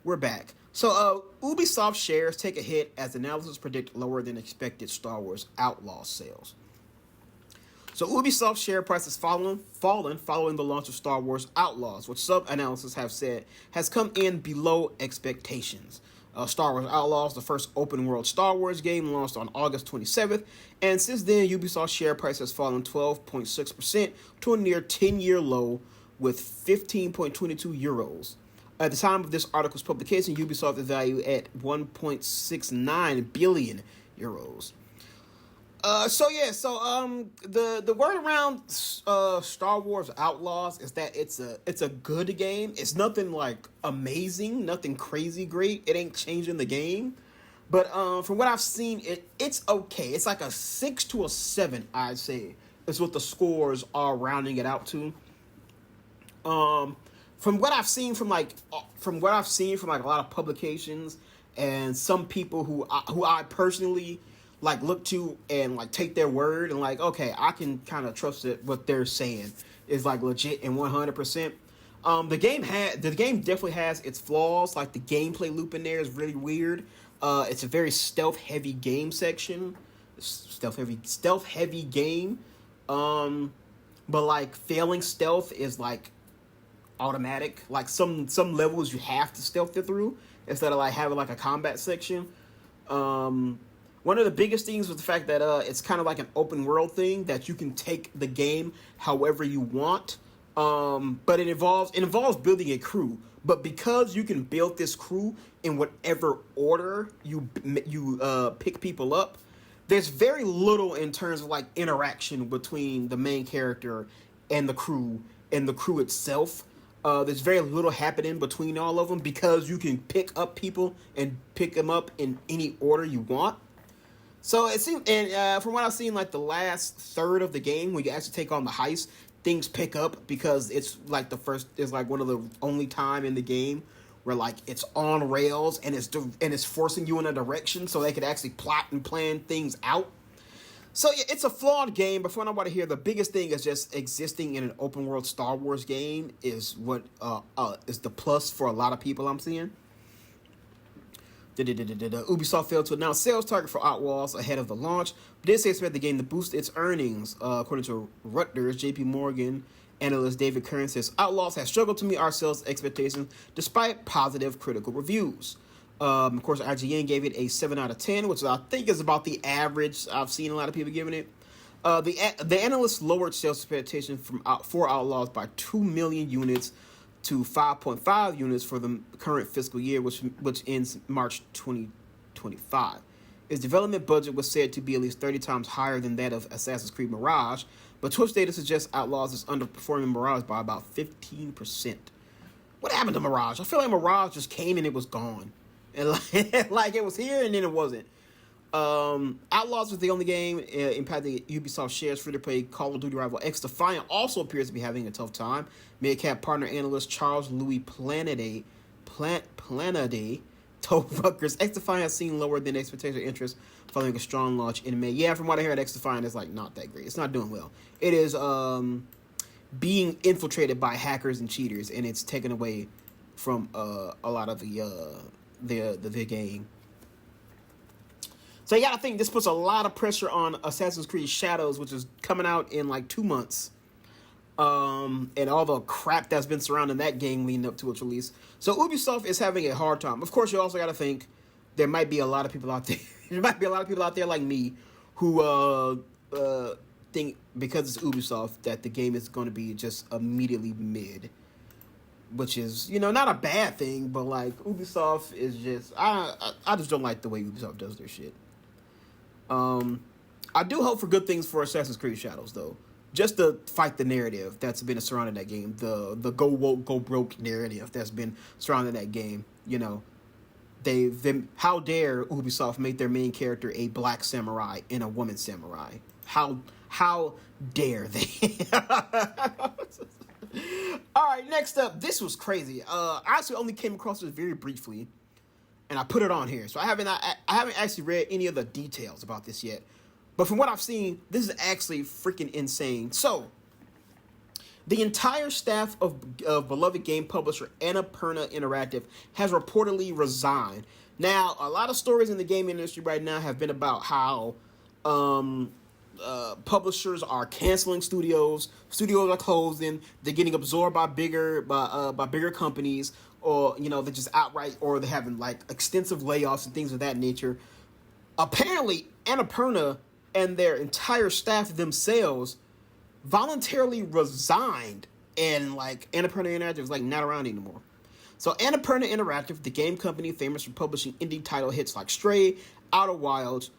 we're back. So, Ubisoft shares take a hit as analysts predict lower than expected Star Wars Outlaws sales. So, Ubisoft's share price has fallen following the launch of Star Wars Outlaws, which some analysts have said has come in below expectations. Star Wars Outlaws, the first open-world Star Wars game, launched on August 27th, and since then, Ubisoft's share price has fallen 12.6% to a near 10-year low with 15.22 euros. At the time of this article's publication, Ubisoft is valued at 1.69 billion euros. The word around Star Wars Outlaws is that it's a good game. It's nothing like amazing, nothing crazy great. It ain't changing the game, but from what I've seen, it's okay. It's like a 6 to a 7, I'd say, is what the scores are rounding it out to. From what I've seen from like a lot of publications and some people who I personally like look to and like take their word and like, okay, I can kind of trust it. What they're saying is like legit and 100%. The game definitely has its flaws. Like the gameplay loop in there is really weird. It's a very stealth heavy game section. Stealth heavy game. But like failing stealth is like automatic. Like some levels you have to stealth it through instead of like having like a combat section. One of the biggest things was the fact that it's kind of like an open world thing that you can take the game however you want. But it involves building a crew. But because you can build this crew in whatever order you pick people up, there's very little in terms of like interaction between the main character and the crew itself. There's very little happening between all of them because you can pick up people and pick them up in any order you want. So it seems, and from what I've seen, like the last third of the game, when you actually take on the heist, things pick up because it's like it's like one of the only time in the game where like it's on rails and it's forcing you in a direction so they could actually plot and plan things out. So yeah, it's a flawed game, but for nobody here, the biggest thing is just existing in an open world Star Wars game is what is the plus for a lot of people I'm seeing. Ubisoft failed to announce sales target for Outlaws ahead of the launch, but did say expect the game to boost its earnings. According to Reuters, JP Morgan analyst David Kern says Outlaws has struggled to meet our sales expectations despite positive critical reviews. Of course, IGN gave it a 7 out of 10, which I think is about the average I've seen a lot of people giving it. The analyst lowered sales expectations for Outlaws by 2 million units to 5.5 units for the current fiscal year, which ends March 2025. Its development budget was said to be at least 30 times higher than that of Assassin's Creed Mirage, but Twitch data suggests Outlaws is underperforming Mirage by about 15%. What happened to Mirage? I feel like Mirage just came and it was gone. And like it was here and then it wasn't. Outlaws was the only game impacting Ubisoft shares. Free-to-play Call of Duty rival X Defiant also appears to be having a tough time. Mid-cap partner analyst Charles Louis Planaday told Rutgers X Defiant has seen lower than expectation interest following a strong launch in May. Yeah, from what I heard, X Defiant is like not that great. It's not doing well. It is being infiltrated by hackers and cheaters, and it's taken away from a lot of the game. So yeah, I think this puts a lot of pressure on Assassin's Creed Shadows, which is coming out in like 2 months. And all the crap that's been surrounding that game leading up to its release. So Ubisoft is having a hard time. Of course, you also got to think there might be a lot of people out there. There might be a lot of people out there like me who think because it's Ubisoft that the game is going to be just immediately mid. Which is, not a bad thing, but like Ubisoft is just I just don't like the way Ubisoft does their shit. I do hope for good things for Assassin's Creed Shadows though. Just to fight the narrative that's been surrounding that game, the go woke, go broke narrative that's been surrounding that game. How dare Ubisoft make their main character a black samurai and a woman samurai? How dare they? All right, next up, this was crazy. I actually only came across this very briefly, and I put it on here. So I haven't actually read any of the details about this yet. But from what I've seen, this is actually freaking insane. So, the entire staff of beloved game publisher Annapurna Interactive has reportedly resigned. Now, a lot of stories in the game industry right now have been about how publishers are canceling studios are closing, they're getting absorbed by bigger companies, or they're just outright, or they're having like extensive layoffs and things of that nature. Apparently, Annapurna and their entire staff themselves voluntarily resigned, and like Annapurna Interactive is like not around anymore. So Annapurna Interactive, the game company famous for publishing indie title hits like Stray, Outer Wilds,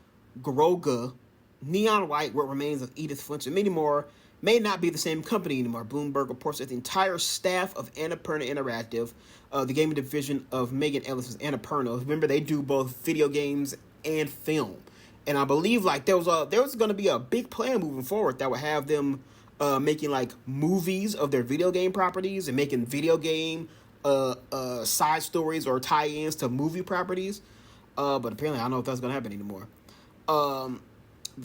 Garoga, Neon White, What Remains of Edith Finch, and many more, may not be the same company anymore. Bloomberg reports that the entire staff of Annapurna Interactive, the gaming division of Megan Ellis's Annapurna, remember they do both video games and film. And I believe like there was going to be a big plan moving forward that would have them making like movies of their video game properties and making video game side stories or tie-ins to movie properties. But apparently I don't know if that's going to happen anymore.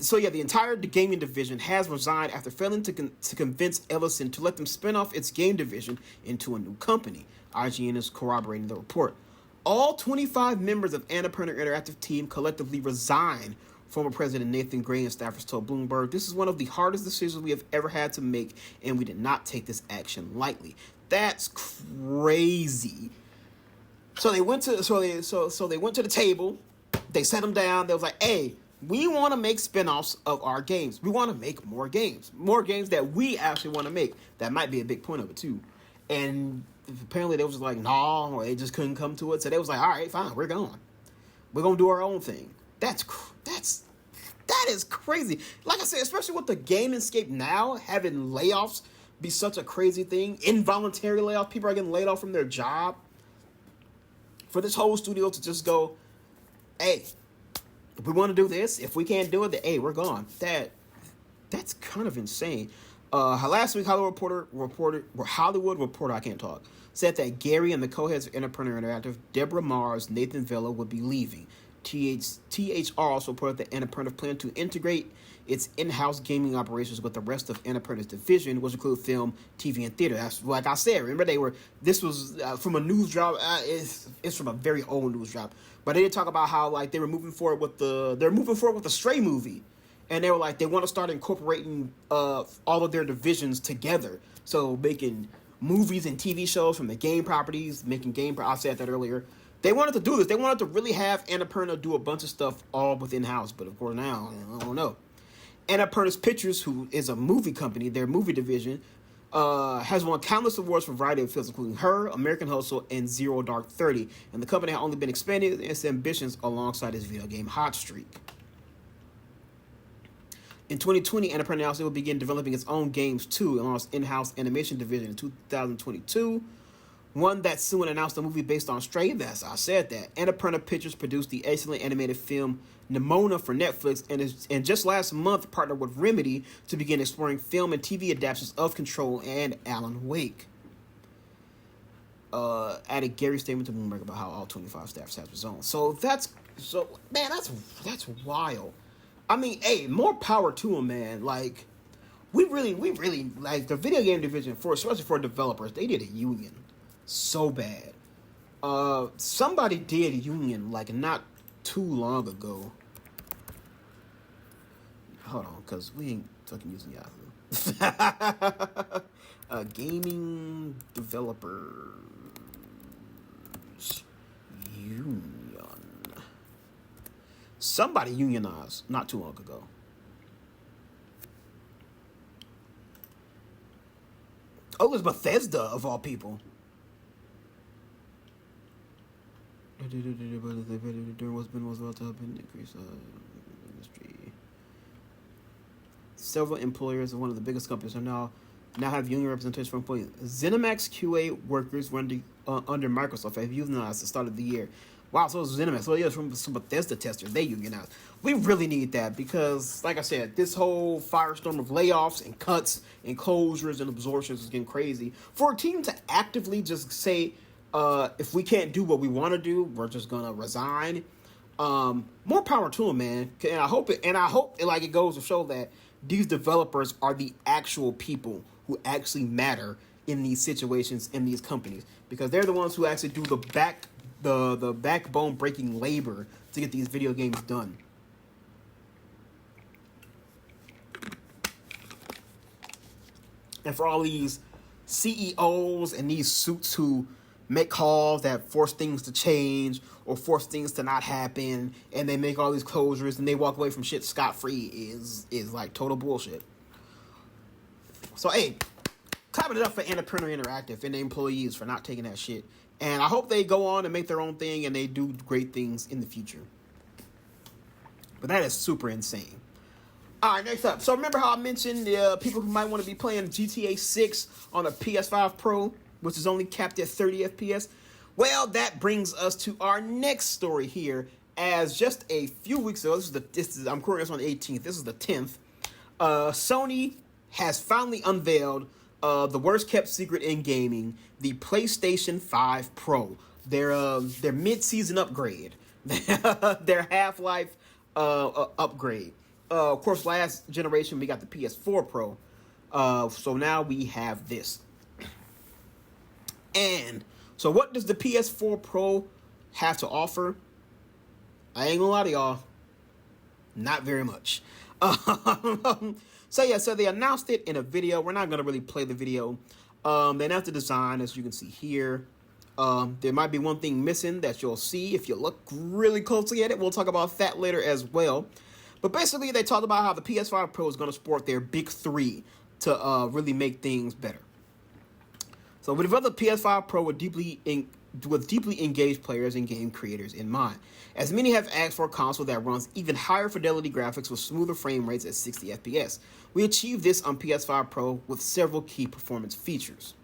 So yeah, the entire gaming division has resigned after failing to convince Ellison to let them spin off its game division into a new company. IGN is corroborating the report. All 25 members of Annapurna Interactive team collectively resigned, former President Nathan Gray and staffers told Bloomberg. This is one of the hardest decisions we have ever had to make, and we did not take this action lightly. That's crazy. So they went to the table. They sat them down. They was like, "Hey, we want to make spin-offs of our games. We want to make more games that we actually want to make." That might be a big point of it too. And apparently they was just like, "No," or they just couldn't come to it. So they was like, "All right, fine, we're going. We're gonna do our own thing." That's That is crazy. Like I said, especially with the gaming scape now, having layoffs be such a crazy thing. Involuntary layoffs. People are getting laid off from their job. For this whole studio to just go, hey, if we want to do this, if we can't do it, then hey, we're gone. That's kind of insane. Last week, Hollywood Reporter, I can't talk, said that Gary and the co-heads of Annapurna Interactive, Deborah Mars, Nathan Villa, would be leaving. THR also reported that Annapurna planned to integrate its in-house gaming operations with the rest of Annapurna's division, which include film, TV, and theater. That's like I said. Remember, this was from a news drop. It's from a very old news drop, but they did talk about how like they're moving forward with the Stray movie, and they were like they want to start incorporating all of their divisions together. So making movies and TV shows from the game properties, I said that earlier. They wanted to do this. They wanted to really have Annapurna do a bunch of stuff all within house, but of course now I don't know. Annapurna's Pictures, who is a movie company, their movie division, has won countless awards for a variety of films, including Her, American Hustle, and Zero Dark 30. And the company has only been expanding its ambitions alongside its video game hot streak. In 2020, Annapurna announced it would begin developing its own games too, along its in-house animation division in 2022. One that soon announced a movie based on Stray. That's I said that. Annapurna Pictures produced the excellent animated film Nimona for Netflix, and just last month partnered with Remedy to begin exploring film and TV adaptations of Control and Alan Wake. Added Gary's statement to Bloomberg about how all 25 staff have his own. That's wild. I mean, hey, more power to them, man. Like, we really like the video game division especially for developers. They did a union so bad. Somebody did a union like not too long ago. Hold on, cause we ain't fucking using Yahoo. Gaming developers union. Somebody unionized not too long ago. Oh, it was Bethesda of all people. There was about to have been increase industry. Several employers of one of the biggest companies are now have union representation for employees. ZeniMax QA workers under Microsoft have unionized at the start of the year. Wow, so it's ZeniMax. Well, yeah, from some Bethesda testers, they unionized. We really need that because, like I said, this whole firestorm of layoffs and cuts and closures and absorptions is getting crazy. For a team to actively just say, if we can't do what we want to do, we're just gonna resign. More power to them, man. And I hope it goes to show that these developers are the actual people who actually matter in these situations in these companies, because they're the ones who actually do the backbone breaking labor to get these video games done. And for all these CEOs and these suits who make calls that force things to change or force things to not happen, and they make all these closures and they walk away from shit scot-free is like total bullshit. So hey, clapping it up for Annapurna Interactive and the employees for not taking that shit. And I hope they go on and make their own thing and they do great things in the future. But that is super insane. All right, next up. So remember how I mentioned people who might want to be playing GTA 6 on a PS5 Pro, which is only capped at 30 FPS? Well, that brings us to our next story here. As just a few weeks ago, I'm recording this on the 18th. This is the 10th. Sony has finally unveiled the worst kept secret in gaming, the PlayStation 5 Pro. Their mid-season upgrade, their Half-Life upgrade. Of course, last generation we got the PS4 Pro. So now we have this. And so what does the PS4 Pro have to offer? I ain't gonna lie to y'all, not very much. So they announced it in a video. We're not gonna really play the video. They announced the design, as you can see here. There might be one thing missing that you'll see if you look really closely at it. We'll talk about that later as well. But basically, they talked about how the PS5 Pro is going to support their big three to really make things better. So we developed the PS5 Pro with deeply deeply engaged players and game creators in mind, as many have asked for a console that runs even higher fidelity graphics with smoother frame rates at 60 FPS. We achieved this on PS5 Pro with several key performance features.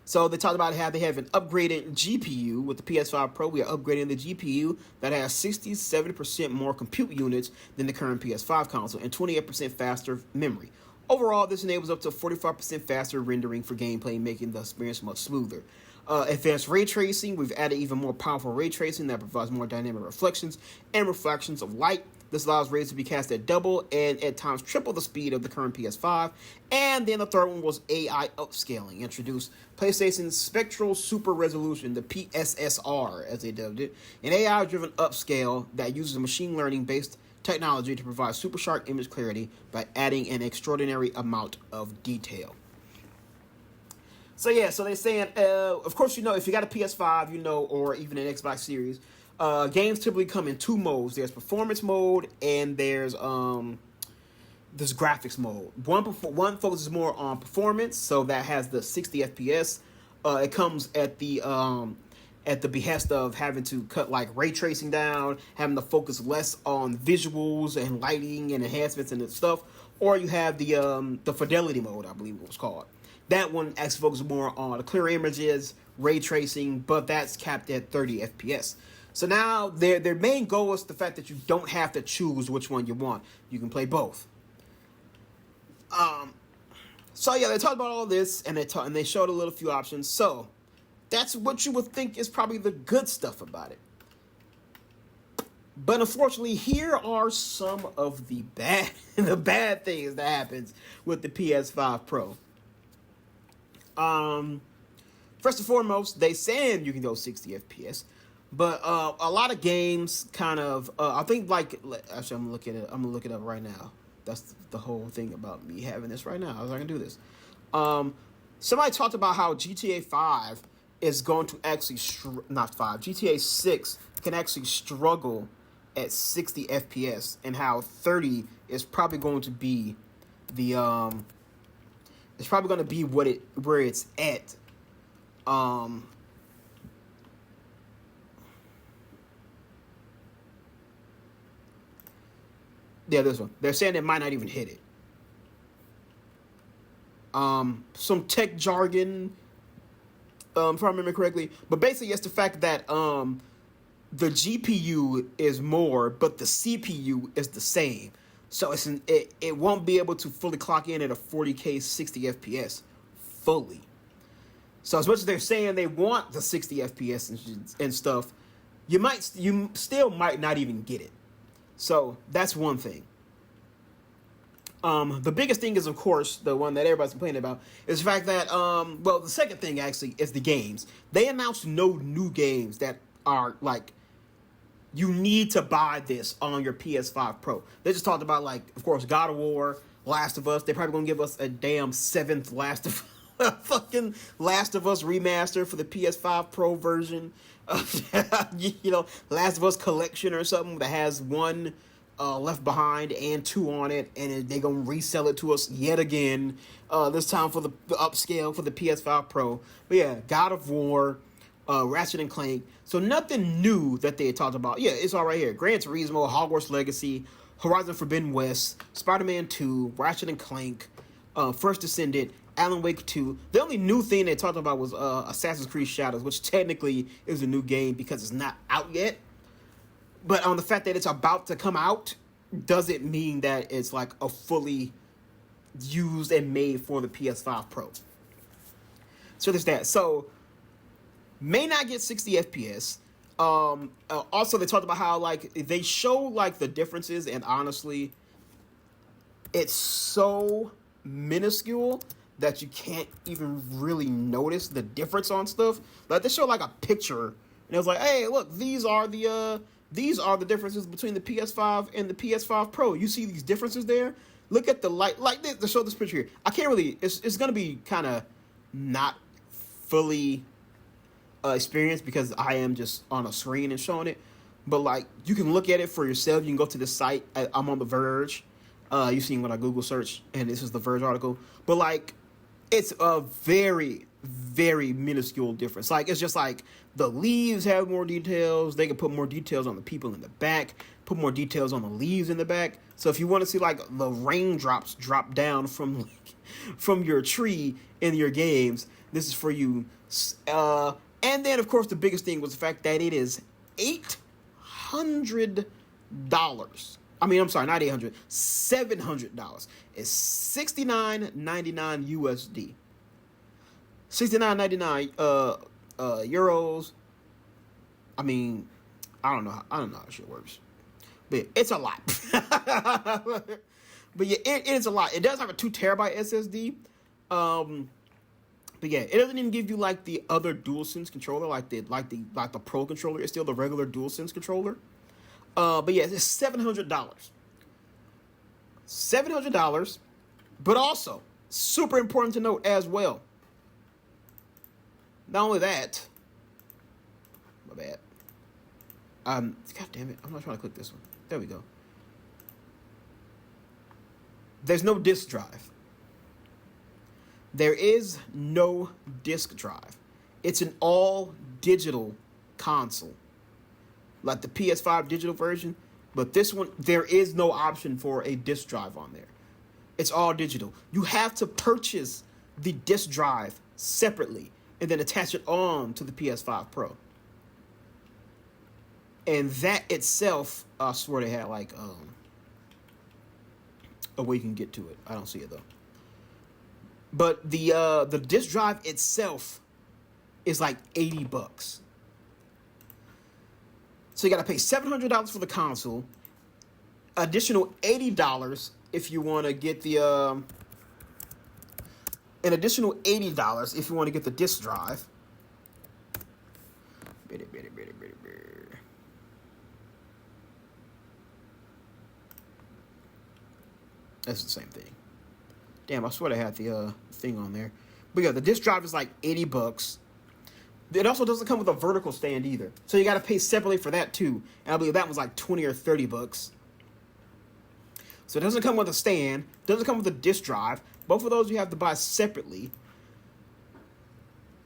So they talked about how they have an upgraded GPU with the PS5 Pro. We are upgrading the GPU that has 60-70% more compute units than the current PS5 console and 28% faster memory. Overall, this enables up to 45% faster rendering for gameplay, making the experience much smoother. Advanced ray tracing, we've added even more powerful ray tracing that provides more dynamic reflections and refractions of light. This allows rays to be cast at double and at times triple the speed of the current PS5. And then the third one was AI upscaling, introduced PlayStation's Spectral Super Resolution, the PSSR as they dubbed it, an AI-driven upscale that uses machine learning-based technology to provide super sharp image clarity by adding an extraordinary amount of detail. So yeah, so they're saying, of course, if you got a PS5, or even an Xbox Series, games typically come in two modes. There's performance mode and there's this graphics mode. One focuses more on performance, so that has the 60 FPS. It comes at the behest of having to cut like ray tracing down, having to focus less on visuals and lighting and enhancements and stuff. Or you have the fidelity mode, I believe it was called. That one actually focuses more on the clear images, ray tracing, but that's capped at 30 FPS. So now their main goal is the fact that you don't have to choose which one you want. You can play both. So yeah, they talked about all this and they showed a little few options. So that's what you would think is probably the good stuff about it. But unfortunately, here are some of the bad things that happens with the PS5 Pro. First and foremost, they saying you can go 60 FPS, but a lot of games kind of I think actually I'm gonna look it up right now. That's the whole thing about me having this right now. I was like, I can do this. Somebody talked about how GTA 5 is going to actually GTA 6 can actually struggle at 60 FPS, and how 30 is probably going to be it's probably going to be where it's at. Yeah, this one. They're saying it might not even hit it. Some tech jargon, if I remember correctly. But basically, it's the fact that the GPU is more, but the CPU is the same. So it won't be able to fully clock in at a 40K 60 FPS fully. So as much as they're saying they want the 60 FPS and stuff, you still might not even get it. So that's one thing. The biggest thing is, of course, the one that everybody's complaining about, is the fact that, the second thing actually is the games. They announced no new games that are you need to buy this on your PS5 Pro. They just talked about, of course, God of War, Last of Us. They're probably going to give us a damn 7th fucking Last of Us remaster for the PS5 Pro version. Last of Us collection or something that has 1 Left Behind and 2 on it, and they're going to resell it to us yet again, this time for the upscale for the PS5 Pro. But yeah, God of War, Ratchet and Clank. So nothing new that they had talked about. Yeah, it's all right here. Gran Turismo, Hogwarts Legacy, Horizon Forbidden West, Spider-Man 2, Ratchet and Clank, First Descendant, Alan Wake 2. The only new thing they talked about was Assassin's Creed Shadows, which technically is a new game because it's not out yet. But on the fact that it's about to come out doesn't mean that it's a fully used and made for the PS5 Pro. So there's that. So may not get 60 FPS. Also, they talked about how they show the differences, and honestly, it's so minuscule that you can't even really notice the difference on stuff. They show a picture, and it was hey, look, these are the differences between the PS5 and the PS5 Pro. You see these differences there? Look at the light. They show this picture here. I can't really. It's gonna be kind of not fully experienced because I am just on a screen and showing it. But you can look at it for yourself. You can go to the site. I'm on The Verge. You've seen when I Google search, and this is the Verge article. But it's a very, very minuscule difference. Like, it's just like the leaves have more details. They can put more details on the people in the back, put more details on the leaves in the back. So if you want to see like the raindrops drop down from your tree in your games, this is for you. And then of course the biggest thing was the fact that it is $800. I mean, I'm sorry, not $800, $700. It's $69.99 USD. 69.99 euros. I mean, I don't know how shit works, but it's a lot. But yeah, it is a lot. It does have a 2 terabyte SSD. But yeah, it doesn't even give you like the other DualSense controller, like the Pro controller. It's still the regular DualSense controller. But yeah, it's $700. $700. But also, super important to note as well. Not only that, my bad. God damn it, I'm not trying to click this one. There we go. There's no disk drive. There is no disk drive. It's an all digital console, like the PS5 digital version. But this one, there is no option for a disk drive on there. It's all digital. You have to purchase the disk drive separately and then attach it on to the PS5 Pro. And that itself, I swear they had like a way you can get to it. I don't see it though. But the disk drive itself is like $80. So you got to pay $700 for the console, additional $80 if you want to get the an additional $80 if you want to get the disk drive. That's the same thing. Damn, I swear I had the thing on there. But yeah, the disk drive is like $80. It also doesn't come with a vertical stand either. So you got to pay separately for that too. And I believe that was like $20 or $30. So it doesn't come with a stand. Doesn't come with a disk drive. Both of those you have to buy separately.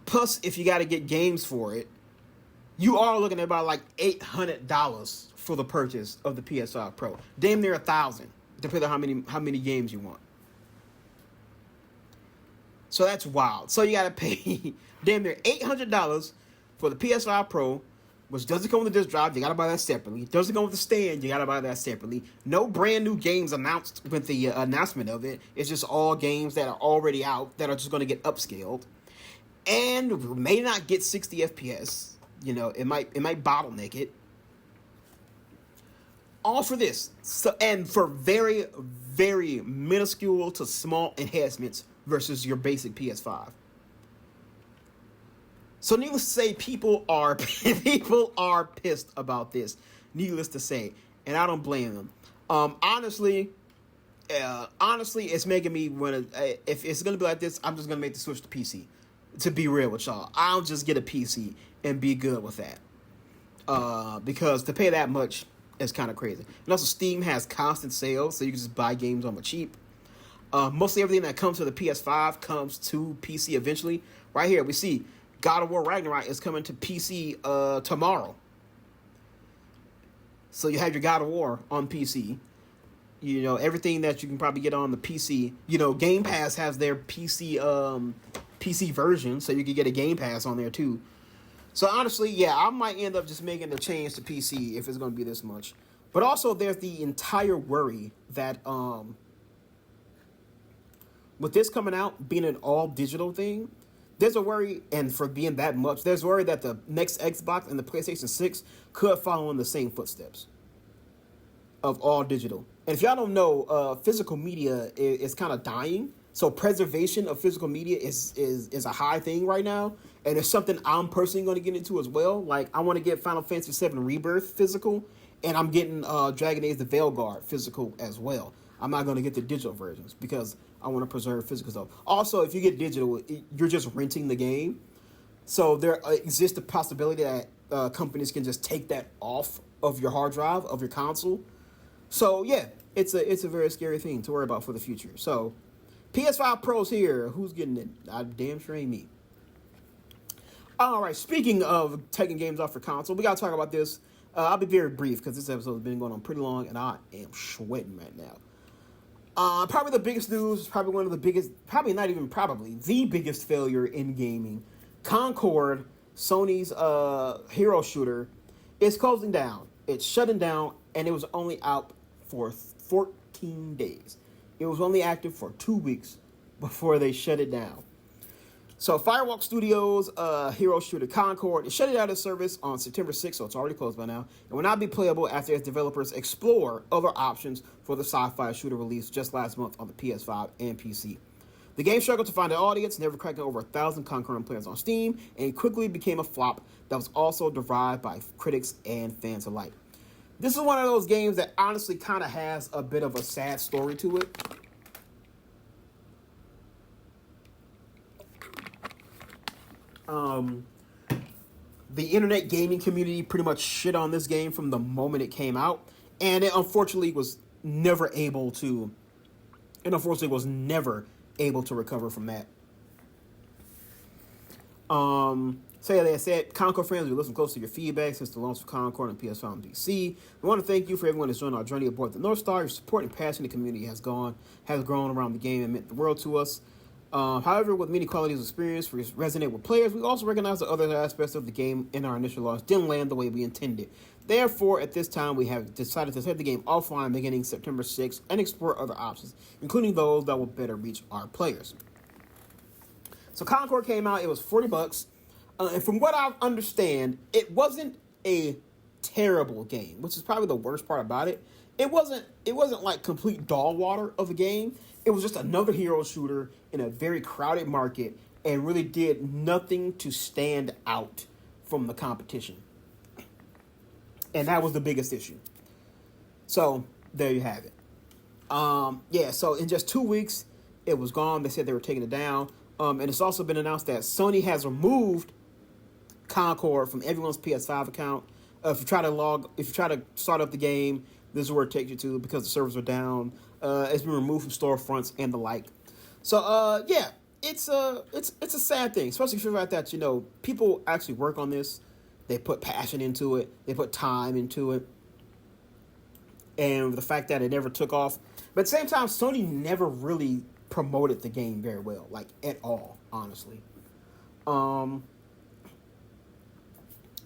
Plus, if you got to get games for it, you are looking at about like $800 for the purchase of the PS5 Pro. Damn near $1,000, depending on how many games you want. So that's wild. So you got to pay damn near $800 for the PS5 Pro, which doesn't come with a disk drive. You got to buy that separately. It doesn't come with a stand. You got to buy that separately. No brand new games announced with the announcement of it. It's just all games that are already out that are just going to get upscaled. And we may not get 60 FPS. You know, it might bottleneck it. All for this. So, and for very, very minuscule to small enhancements versus your basic PS5. So needless to say, people are pissed about this. Needless to say, and I don't blame them. Honestly, it's making me want to. If it's gonna be like this, I'm just gonna make the switch to PC. To be real with y'all, I'll just get a PC and be good with that. Because to pay that much is kind of crazy. And also, Steam has constant sales, so you can just buy games on the cheap. Mostly everything that comes to the PS5 comes to PC eventually. Right here, we see God of War Ragnarok is coming to PC tomorrow. So you have your God of War on PC. You know, everything that you can probably get on the PC. You know, Game Pass has their PC version, so you can get a Game Pass on there too. So honestly, yeah, I might end up just making the change to PC if it's going to be this much. But also, there's the entire worry that with this coming out, being an all-digital thing, there's a worry, and for being that much, there's a worry that the next Xbox and the PlayStation 6 could follow in the same footsteps of all-digital. And if y'all don't know, physical media is kind of dying. So preservation of physical media is a high thing right now. And it's something I'm personally going to get into as well. Like, I want to get Final Fantasy VII Rebirth physical, and I'm getting Dragon Age the Veilguard physical as well. I'm not going to get the digital versions because I want to preserve physical stuff. Also, if you get digital, you're just renting the game. So there exists the possibility that companies can just take that off of your hard drive, of your console. So yeah, it's a very scary thing to worry about for the future. So PS5 Pro's here. Who's getting it? I damn sure ain't me. All right, speaking of taking games off for console, we got to talk about this. I'll be very brief because this episode has been going on pretty long, and I am sweating right now. Probably the biggest news, probably one of the biggest, probably not even probably, the biggest failure in gaming. Concord, Sony's hero shooter, is closing down. It's shutting down, and it was only out for 14 days. It was only active for 2 weeks before they shut it down. So Firewalk Studios' hero shooter Concord is shutting down its service on September 6th, so it's already closed by now, and will not be playable after its developers explore other options for the sci-fi shooter released just last month on the PS5 and PC. The game struggled to find an audience, never cracking over 1,000 concurrent players on Steam, and quickly became a flop that was also derided by critics and fans alike. This is one of those games that honestly kind of has a bit of a sad story to it. The internet gaming community pretty much shit on this game from the moment it came out, and it unfortunately was never able to recover from that. So yeah, they said, Concord fans, we listen close to your feedback since the launch of Concord on PS5 and PC. We want to thank you for everyone that's joined our journey aboard the North Star. Your support and passion in the community has grown around the game and meant the world to us. However, with many qualities of experience resonate with players, we also recognize that other aspects of the game in our initial launch didn't land the way we intended. Therefore, at this time, we have decided to set the game offline beginning September 6th and explore other options, including those that will better reach our players. So Concord came out, it was $40, and from what I understand, it wasn't a terrible game, which is probably the worst part about it. It wasn't like complete dog water of a game. It was just another hero shooter in a very crowded market and really did nothing to stand out from the competition. And that was the biggest issue. So, there you have it. So in just 2 weeks, it was gone. They said they were taking it down. And it's also been announced that Sony has removed Concord from everyone's PS5 account. If you try to start up the game, this is where it takes you to because the servers are down. It's been removed from storefronts and the like. So it's a sad thing, especially if you feel like that. You know, people actually work on this. They put passion into it. They put time into it. And the fact that it never took off. But at the same time, Sony never really promoted the game very well, like at all, honestly.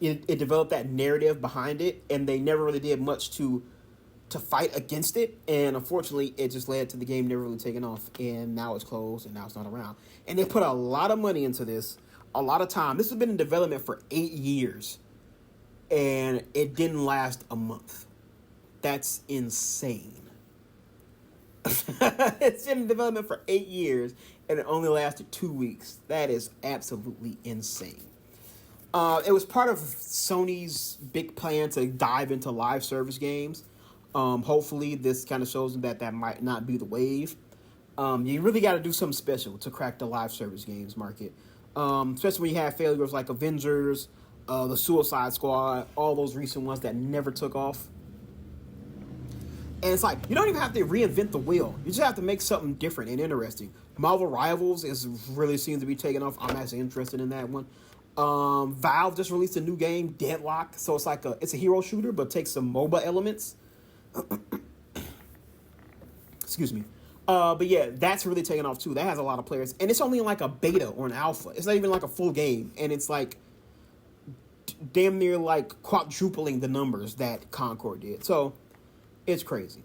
It developed that narrative behind it, and they never really did much to fight against it, and unfortunately it just led to the game never really taking off, and now it's closed and now it's not around. And they put a lot of money into this, a lot of time. This has been in development for 8 years, and it didn't last a month. That's insane. It's been in development for 8 years, and it only lasted 2 weeks. That is absolutely insane. It was part of Sony's big plan to dive into live service games. Hopefully this kind of shows them that might not be the wave. You really got to do something special to crack the live service games market. Especially when you have failures like Avengers, the Suicide Squad, all those recent ones that never took off. And it's like, you don't even have to reinvent the wheel. You just have to make something different and interesting. Marvel Rivals really seems to be taking off. I'm actually interested in that one. Valve just released a new game, Deadlock. So it's a hero shooter, but takes some MOBA elements. Excuse me. But yeah, that's really taken off too. That has a lot of players, and it's only in like a beta or an alpha. It's not even like a full game, and it's like damn near like quadrupling the numbers that Concord did. So it's crazy.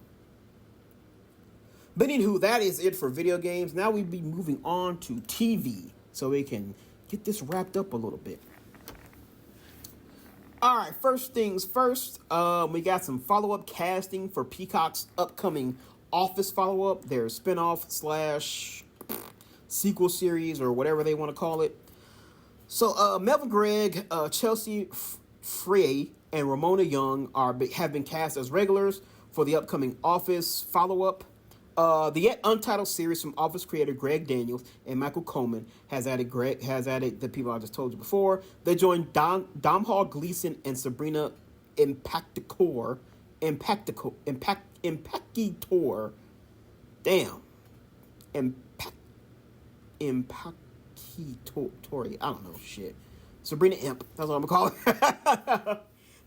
But anywho, that is it for video games. Now we'll be moving on to TV, so we can get this wrapped up a little bit. Alright, first things first, we got some follow-up casting for Peacock's upcoming Office follow-up, their spin-off / sequel series, or whatever they want to call it. So, Melvin Gregg, Chelsea Frey, and Ramona Young have been cast as regulars for the upcoming Office follow-up. The yet untitled series from Office creator Greg Daniels and Michael Coleman has added the people I just told you before. They joined Domhnall Gleeson and Sabrina Impactor. Damn. Impactor. I don't know shit. Sabrina Imp. That's what I'm going to call it.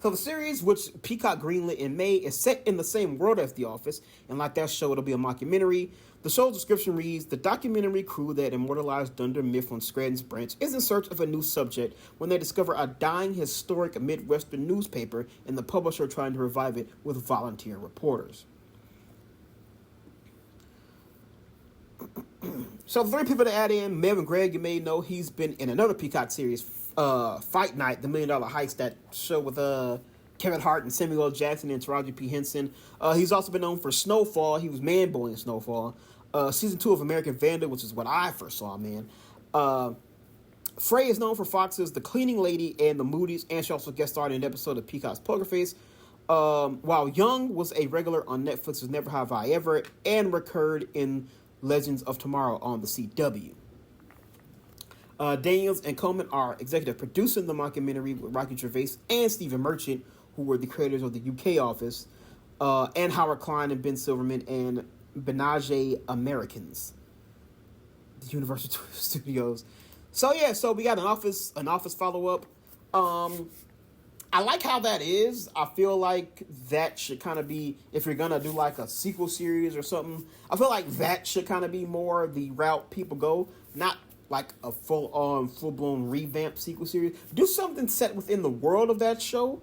So the series, which Peacock greenlit in May, is set in the same world as The Office, and like that show, it'll be a mockumentary. The show's description reads, the documentary crew that immortalized Dunder Mifflin on Scranton's Branch is in search of a new subject when they discover a dying historic Midwestern newspaper and the publisher trying to revive it with volunteer reporters. So the three people to add in, Melvin Gregg, you may know he's been in another Peacock series, Fight Night, the $1 Million Heist, that show with Kevin Hart and Samuel L. Jackson and Taraji P. Henson. He's also been known for Snowfall. He was man-boy in Snowfall. Season 2 of American Vandal, which is what I first saw, man. Frey is known for Fox's The Cleaning Lady and The Moody's, and she also guest starred in an episode of Peacock's Poker Face. While Young was a regular on Netflix's Never Have I Ever and recurred in Legends of Tomorrow on the CW. Daniels and Coleman are executive producing the mockumentary with Rocky Gervais and Stephen Merchant, who were the creators of the UK office, and Howard Klein and Ben Silverman and Benage Americans, the Universal Studios. So yeah, so we got an office follow-up. I like how that is. I feel like that should kind of be, if you're gonna do like a sequel series or something, I feel like that should kind of be more the route people go, not like a full-blown revamped sequel series. Do something set within the world of that show,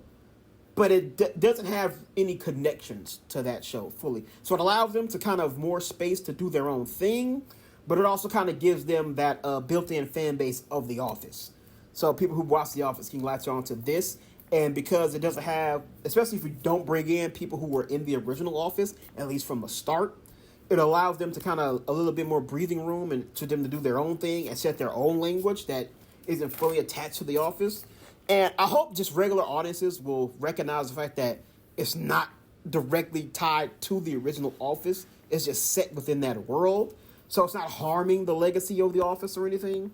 but it doesn't have any connections to that show fully. So it allows them to kind of more space to do their own thing, but it also kind of gives them that built-in fan base of The Office. So people who watch The Office can latch on to this, and because it doesn't have, especially if you don't bring in people who were in the original Office, at least from the start, it allows them to kind of a little bit more breathing room and to them to do their own thing and set their own language that isn't fully attached to The Office. And I hope just regular audiences will recognize the fact that it's not directly tied to the original Office. It's just set within that world. So it's not harming the legacy of The Office or anything.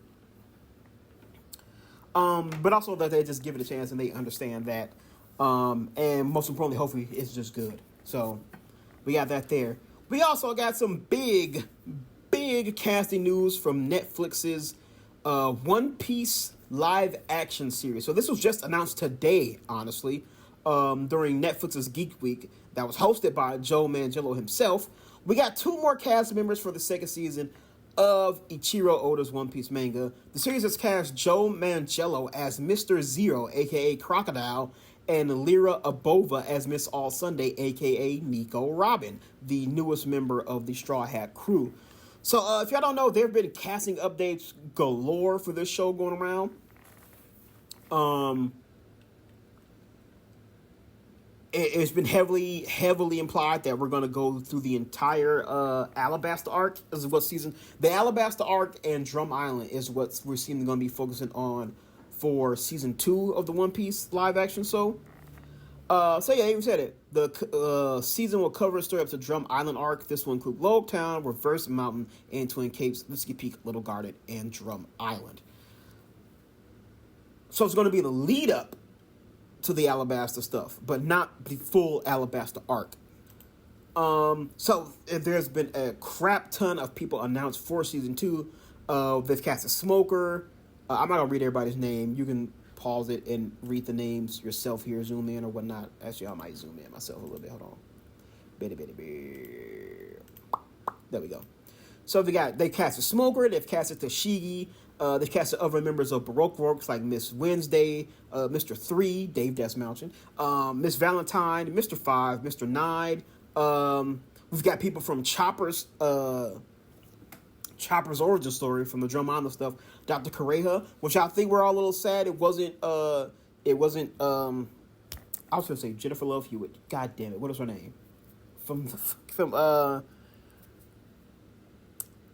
But also that they just give it a chance and they understand that. And most importantly, hopefully, it's just good. So we got that there. We also got some big casting news from Netflix's One Piece live action series. So this was just announced today, honestly, during Netflix's Geek Week that was hosted by Joe Manganiello himself. We got 2 more cast members for the second season of Ichiro Oda's One Piece manga. The series has cast Joe Manganiello as Mr. Zero, aka Crocodile, and Lyra Abova as Miss All Sunday, aka Nico Robin, the newest member of the Straw Hat crew. So if y'all don't know, there have been casting updates galore for this show going around. It's been heavily implied that we're going to go through the entire Alabasta arc. This is what season... The Alabasta arc and Drum Island is what we're seeing going to be focusing on for season 2 of the One Piece live action show. So yeah, I even said it. The season will cover a story up to Drum Island arc. This will include Log Town, Reverse Mountain, and Twin Capes, Whiskey Peak, Little Garden, and Drum Island. So it's going to be the lead up to the Alabasta stuff, but not the full Alabasta arc. So there's been a crap ton of people announced for season 2. They've cast a Smoker. I'm not gonna read everybody's name. You can pause it and read the names yourself here, zoom in or whatnot. Actually, I might zoom in myself a little bit. Hold on. There we go. So they cast a Smoker. They've casted Tashigi. They've casted other members of Baroque Works like Miss Wednesday, Mr. 3, Dave Desmountain, Miss Valentine, Mr. 5, Mr. 9. We've got people from Chopper's origin story from the Drum Island stuff. Dr. Correja, which I think we're all a little sad. It wasn't. I was gonna say Jennifer Love Hewitt. God damn it, what is her name? From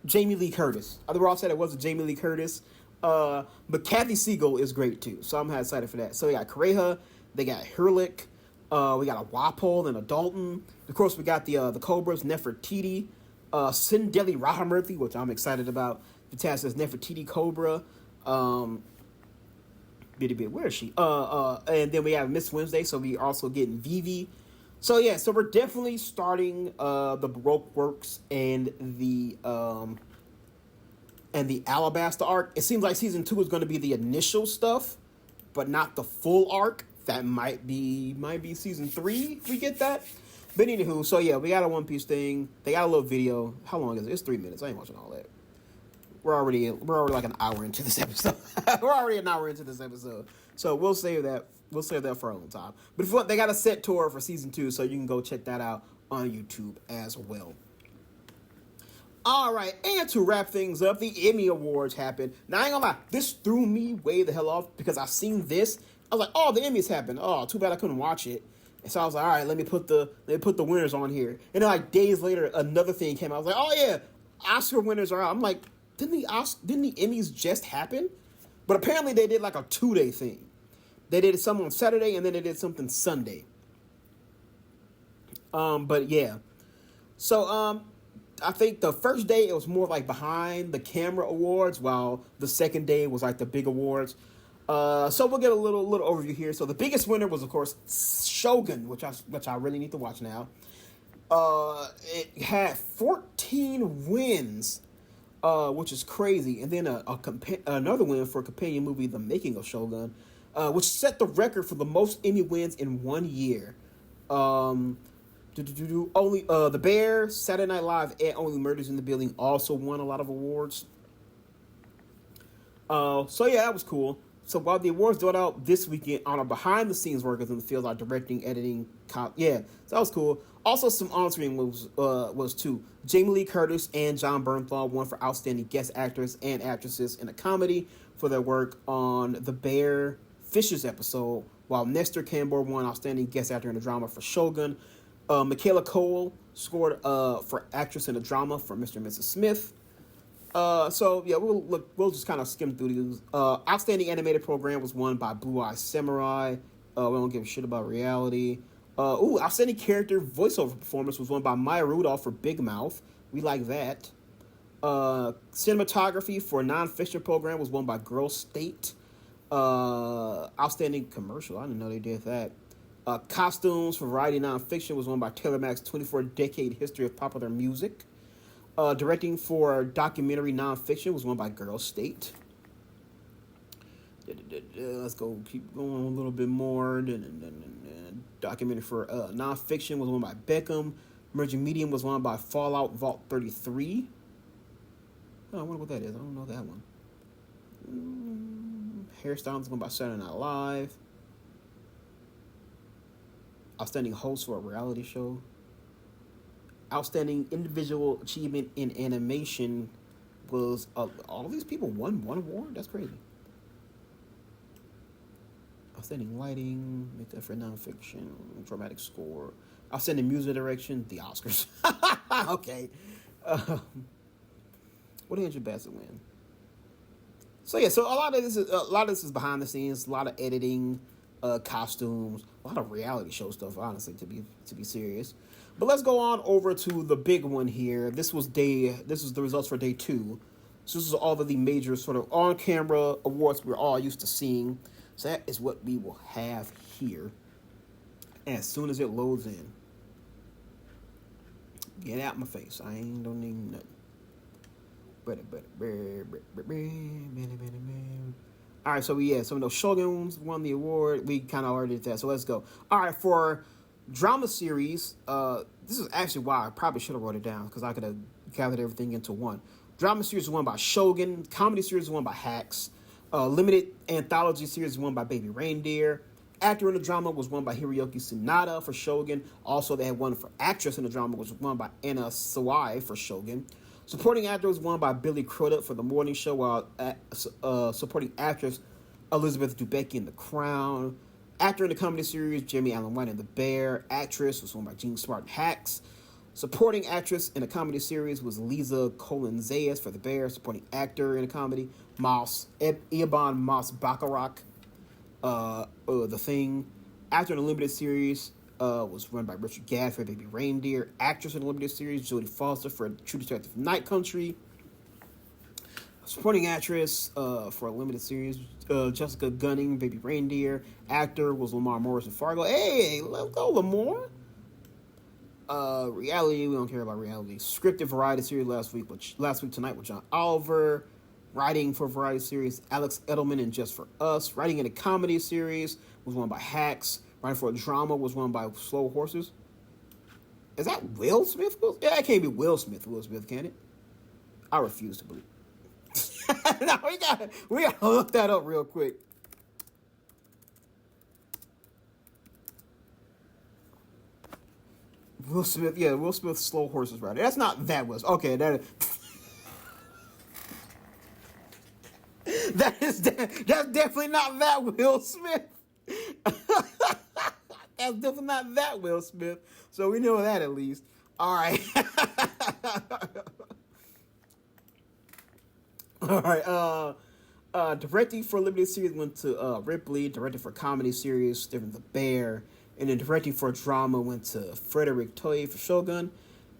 Jamie Lee Curtis. I think we're all sad it wasn't Jamie Lee Curtis. But Kathy Siegel is great too, so I'm excited for that. So we got Correja, they got Hurlick, we got a Wapol and a Dalton. Of course, we got the Cobras, Nefertiti, Sindeli Rahamurthy, which I'm excited about. The task is Nefertiti Cobra. Where is she? And then we have Miss Wednesday, so we also getting Vivi. So yeah, so we're definitely starting the Baroque Works and the Alabasta arc. It seems like season 2 is going to be the initial stuff but not the full arc. That might be season 3 if we get that. But anywho, so yeah, we got a One Piece thing. They got a little video. How long is it? It's 3 minutes. I ain't watching all that. We're already like an hour into this episode. We're already an hour into this episode. So we'll save that. We'll save that for a long time. But if you want, they got a set tour for season 2, so you can go check that out on YouTube as well. All right, and to wrap things up, the Emmy Awards happened. Now, I ain't gonna lie, this threw me way the hell off because I seen this. I was like, oh, the Emmys happened. Oh, too bad I couldn't watch it. And so I was like, all right, let me put the winners on here. And then like days later, another thing came out. I was like, oh yeah, Oscar winners are out. I'm like, didn't the Emmys just happen? But apparently they did like a 2-day thing. They did something on Saturday and then they did something Sunday. But yeah. So I think the first day it was more like behind the camera awards, while the second day was like the big awards. So we'll get a little overview here. So the biggest winner was, of course, Shogun, which I really need to watch now. It had 14 wins, which is crazy, and then another win for a companion movie, The Making of Shogun, which set the record for the most Emmy wins in 1 year. Only The Bear, Saturday Night Live, and Only Murders in the Building also won a lot of awards. So yeah, that was cool. So while the awards dealt out this weekend, on our behind-the-scenes workers in the field, like directing, editing, so that was cool. Also, some on-screen was too. Jamie Lee Curtis and John Bernthal won for outstanding guest actors and actresses in a comedy for their work on the Bear Fishes episode, while Nestor Campbell won outstanding guest actor in a drama for Shogun. Michaela Cole scored for actress in a drama for Mr. and Mrs. Smith. So yeah, we'll just kind of skim through these. Outstanding animated program was won by Blue Eye Samurai. We don't give a shit about reality. Outstanding character voiceover performance was won by Maya Rudolph for Big Mouth. We like that. Cinematography for non-fiction program was won by Girl State. Outstanding commercial, I didn't know they did that. Costumes for variety non-fiction was won by Taylor Mack's 24-decade history of popular music. Directing for documentary non-fiction was won by Girl State. Let's keep going a little bit more. Documentary for non-fiction was won by Beckham. Emerging medium was won by Fallout Vault 33. Oh, I wonder what that is. I don't know that one. Hairstyling was won by Saturday Night Live. Outstanding host for a reality show. Outstanding individual achievement in animation was all of these people won one award. That's crazy. Outstanding lighting, make that for nonfiction, dramatic score. Outstanding music direction, the Oscars. Okay. What did Andrew Bassett win? So yeah, so a lot of this is behind the scenes, a lot of editing, costumes, a lot of reality show stuff. Honestly, to be serious. But let's go on over to the big one here. This was the results for day 2. So this is all of the major sort of on-camera awards we're all used to seeing. So that is what we will have here as soon as it loads in. Get out my face. I don't need nothing. All right, so some of those Shoguns won the award. We kind of already did that, so let's go. All right, for drama series, this is actually why I probably should have wrote it down, because I could have gathered everything into one. Drama series was won by Shogun. Comedy series was won by Hacks. Limited anthology series was won by Baby Reindeer. Actor in the drama was won by Hiroyuki Tsunada for Shogun. Also, they had one for actress in the drama, which was won by Anna Sawai for Shogun. Supporting actor was won by Billy Crudup for The Morning Show, while supporting actress Elizabeth Debicki in The Crown. Actor in the comedy series, Jeremy Allen White in The Bear. Actress was won by Jean Smart in Hacks. Supporting actress in a comedy series was Lisa Colin-Zayas for The Bear. Supporting actor in a comedy, Eban Moss Bacharach, The Thing. Actor in a limited series was run by Richard Gadd for Baby Reindeer. Actress in a limited series, Jodie Foster for True Detective Night Country. Supporting actress for a limited series, Jessica Gunning, Baby Reindeer. Actor was Lamar Morris in Fargo. Hey, let's go, Lamar. Reality, we don't care about reality. Scripted variety series last week tonight with John Oliver. Writing for a variety series, Alex Edelman in Just For Us. Writing in a comedy series was won by Hacks. Writing for a drama was won by Slow Horses. Is that Will Smith? Yeah, it can't be Will Smith, can it? I refuse to believe. No, we gotta look that up real quick. Will Smith, yeah, Will Smith's Slow Horses writer. That's not that was okay. That's definitely not that Will Smith. That's definitely not that Will Smith. So we know that at least. All right. All right. Directing for limited series went to Ripley. Directing for comedy series, Stephen the Bear. And then directing for drama went to Frederick Toye for Shogun.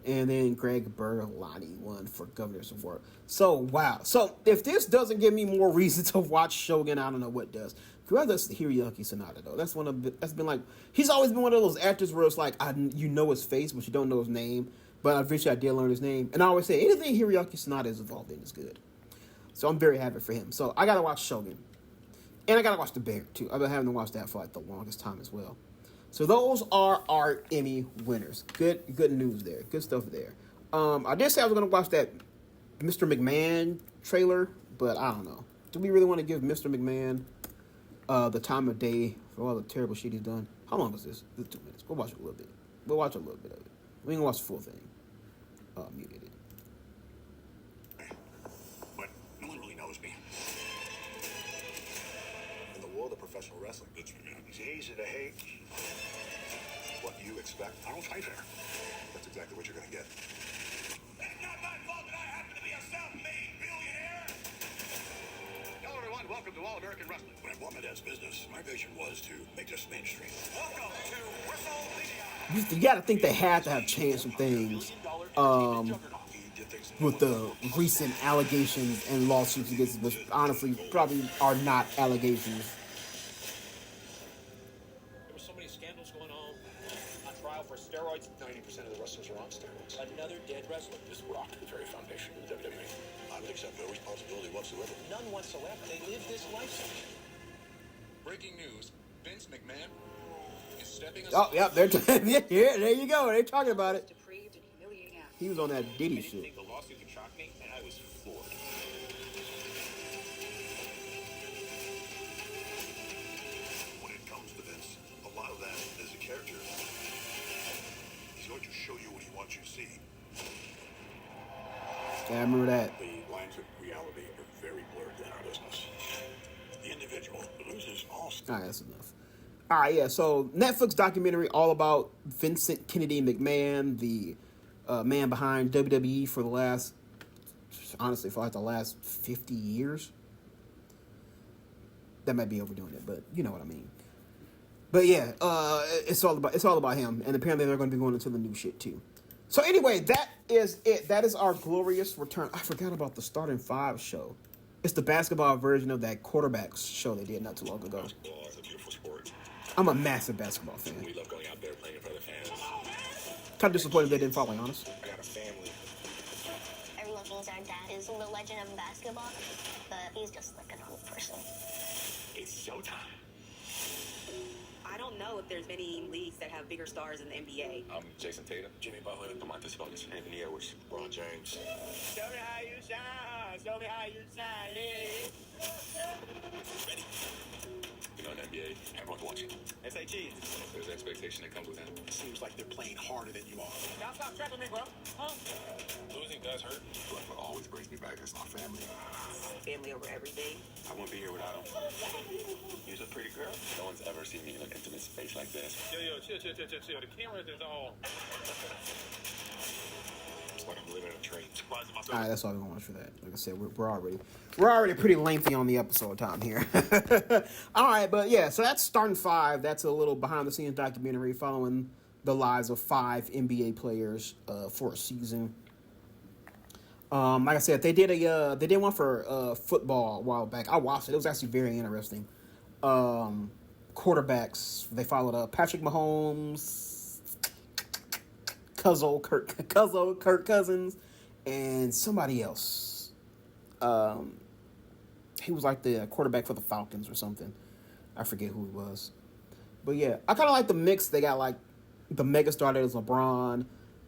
And then Greg Berlanti won for Governors of War. So, wow. So, if this doesn't give me more reason to watch Shogun, I don't know what does. Congrats to Hiroyuki Sanada, though. That's been like, he's always been one of those actors where it's like, you know his face, but you don't know his name. But eventually I did learn his name. And I always say, anything Hiroyuki Sanada is involved in is good. So, I'm very happy for him. So, I gotta watch Shogun. And I gotta watch The Bear, too. I've been having to watch that for like the longest time as well. So those are our Emmy winners. Good news there. Good stuff there. I did say I was going to watch that Mr. McMahon trailer, but I don't know. Do we really want to give Mr. McMahon the time of day for all the terrible shit he's done? How long is this? This is 2 minutes. We'll watch a little bit. We'll watch a little bit of it. We ain't gonna watch the full thing. Muted it. But no one really knows me. In the world of professional wrestling, it's easy to hate. What you expect, I don't fight fair. That's exactly what you're going to get. It's not my fault that I happen to be a self-made billionaire. Hello, everyone. Welcome to All American Wrestling. When I bought my dad's business, my vision was to make this mainstream. Welcome to WrestleMania. You got to think they had to have changed some things with the recent allegations and lawsuits against, which honestly probably are not allegations. Scandals going on. On trial for steroids. 90% of the wrestlers are on steroids. Another dead wrestler. This rocked the very foundation of the WWE. I would accept no responsibility whatsoever. None whatsoever. They live this lifestyle. Breaking news: Vince McMahon is stepping aside. Oh, yep, yeah, there you go. They're talking about it. He was on that Diddy shit. The lawsuit could shock me, and I was floored. When it comes to Vince, a lot of that is a character. He's going to show you what he wants you to see. Yeah, I remember that. The lines of reality are very blurred in our business. The individual loses all. All right, that's enough. All right, yeah. So Netflix documentary all about Vincent Kennedy McMahon, the man behind WWE for the last, honestly, for like the last 50 years. That might be overdoing it, but you know what I mean. But yeah, it's all about him, and apparently they're going to be going into the new shit too. So anyway, that is it. That is our glorious return. I forgot about the Starting Five show. It's the basketball version of that quarterbacks show they did not too long ago. Basketball is a beautiful sport. I'm a massive basketball fan. We love going out there playing in front of the fans. Kind of disappointed they didn't follow me, honest. I got a family. Everyone thinks our dad is the legend of basketball, but he's just like a normal person. It's showtime. I don't know if there's many leagues that have bigger stars in the NBA. I'm Jason Tatum, Jimmy Butler, Domantas Sabonis, Anthony Edwards, LeBron James. Show me how you shine. Show me how you shine. Ready? you know, in the NBA, everyone's watching. Say cheese. There's an expectation that comes with that. It seems like they're playing harder than you are. Y'all stop trapping me, bro. Huh? Losing does hurt. But what always brings me back is my family. Family over everything. I wouldn't be here without him. He's a pretty girl. No one's ever seen me in an intimate space like this. Yo, chill. The cameras is on. It's like I'm living in a train. All right, that's all we're gonna watch for that. Like I said, we're already pretty lengthy on the episode time here. All right, but yeah, so that's Starting Five. That's a little behind the scenes documentary following the lives of 5 NBA players for a season. Like I said, they did one for football a while back. I watched it. It was actually very interesting. Quarterbacks. They followed Patrick Mahomes, Kirk Cousins, and somebody else. He was like the quarterback for the Falcons or something. I forget who he was. But yeah, I kind of like the mix. They got like the mega star that is LeBron.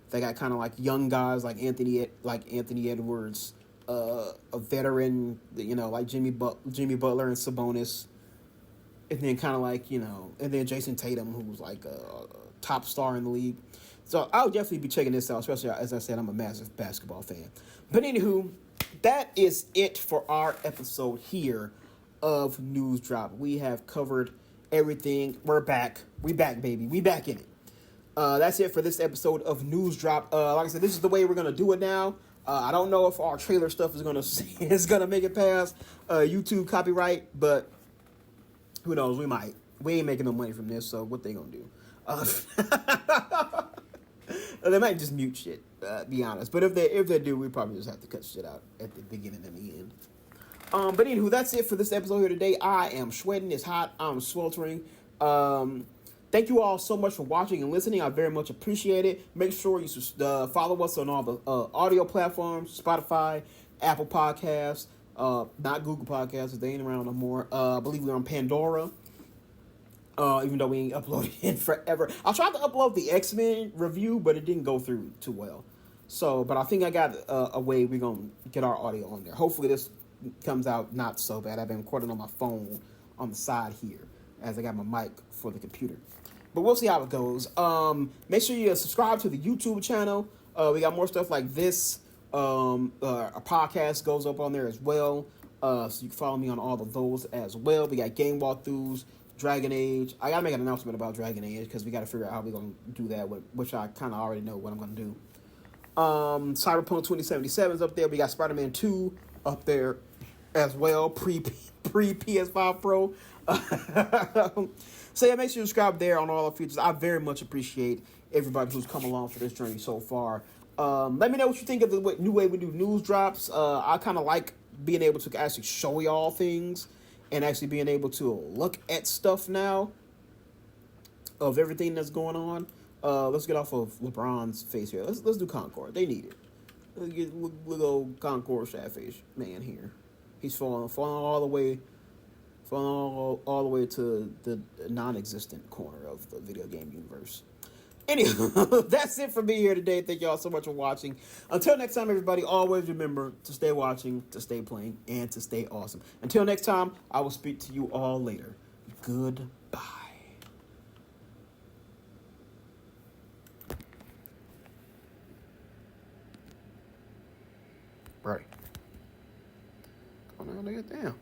They got kind of like young guys like Anthony Edwards, a veteran, like Jimmy Butler and Sabonis, and then kind of like and then Jason Tatum, who was like a top star in the league. So I'll definitely be checking this out, especially as I said, I'm a massive basketball fan. But anywho, that is it for our episode here of News Drop. We have covered everything. We're back. We back, baby. We back in it. That's it for this episode of News Drop. Like I said, this is the way we're gonna do it now. I don't know if our trailer stuff is gonna make it past YouTube copyright, but who knows? We might. We ain't making no money from this, so what they gonna do? They might just mute shit. Be honest, but if they do, we probably just have to cut shit out at the beginning and the end. But anywho, that's it for this episode here today. I am sweating. It's hot. I'm sweltering. Thank you all so much for watching and listening. I very much appreciate it. Make sure you follow us on all the audio platforms, Spotify, Apple Podcasts, not Google Podcasts, they ain't around no more. I believe we're on Pandora, even though we ain't uploaded in forever. I tried to upload the X-Men review, but it didn't go through too well. So, but I think I got a way we're going to get our audio on there. Hopefully this comes out not so bad. I've been recording on my phone on the side here as I got my mic for the computer. But we'll see how it goes. Make sure you subscribe to the YouTube channel. We got more stuff like this. A podcast goes up on there as well. So you can follow me on all of those as well. We got game walkthroughs, Dragon Age. I got to make an announcement about Dragon Age because we got to figure out how we're going to do that, which I kind of already know what I'm going to do. Cyberpunk 2077 is up there. We got Spider-Man 2 up there as well, pre PS5 Pro. So yeah, make sure you subscribe there on all the features. I very much appreciate everybody who's come along for this journey so far. Let me know what you think of the new way we do news drops. I kind of like being able to actually show y'all things and actually being able to look at stuff now of everything that's going on. Let's get off of LeBron's face here. Let's do Concord. They need it. Let's get little Concord Shadfish man here. He's falling all the way to the non-existent corner of the video game universe. Anyway, that's it for me here today. Thank y'all so much for watching. Until next time, everybody, always remember to stay watching, to stay playing, and to stay awesome. Until next time, I will speak to you all later. Goodbye. Right. Oh, no, damn.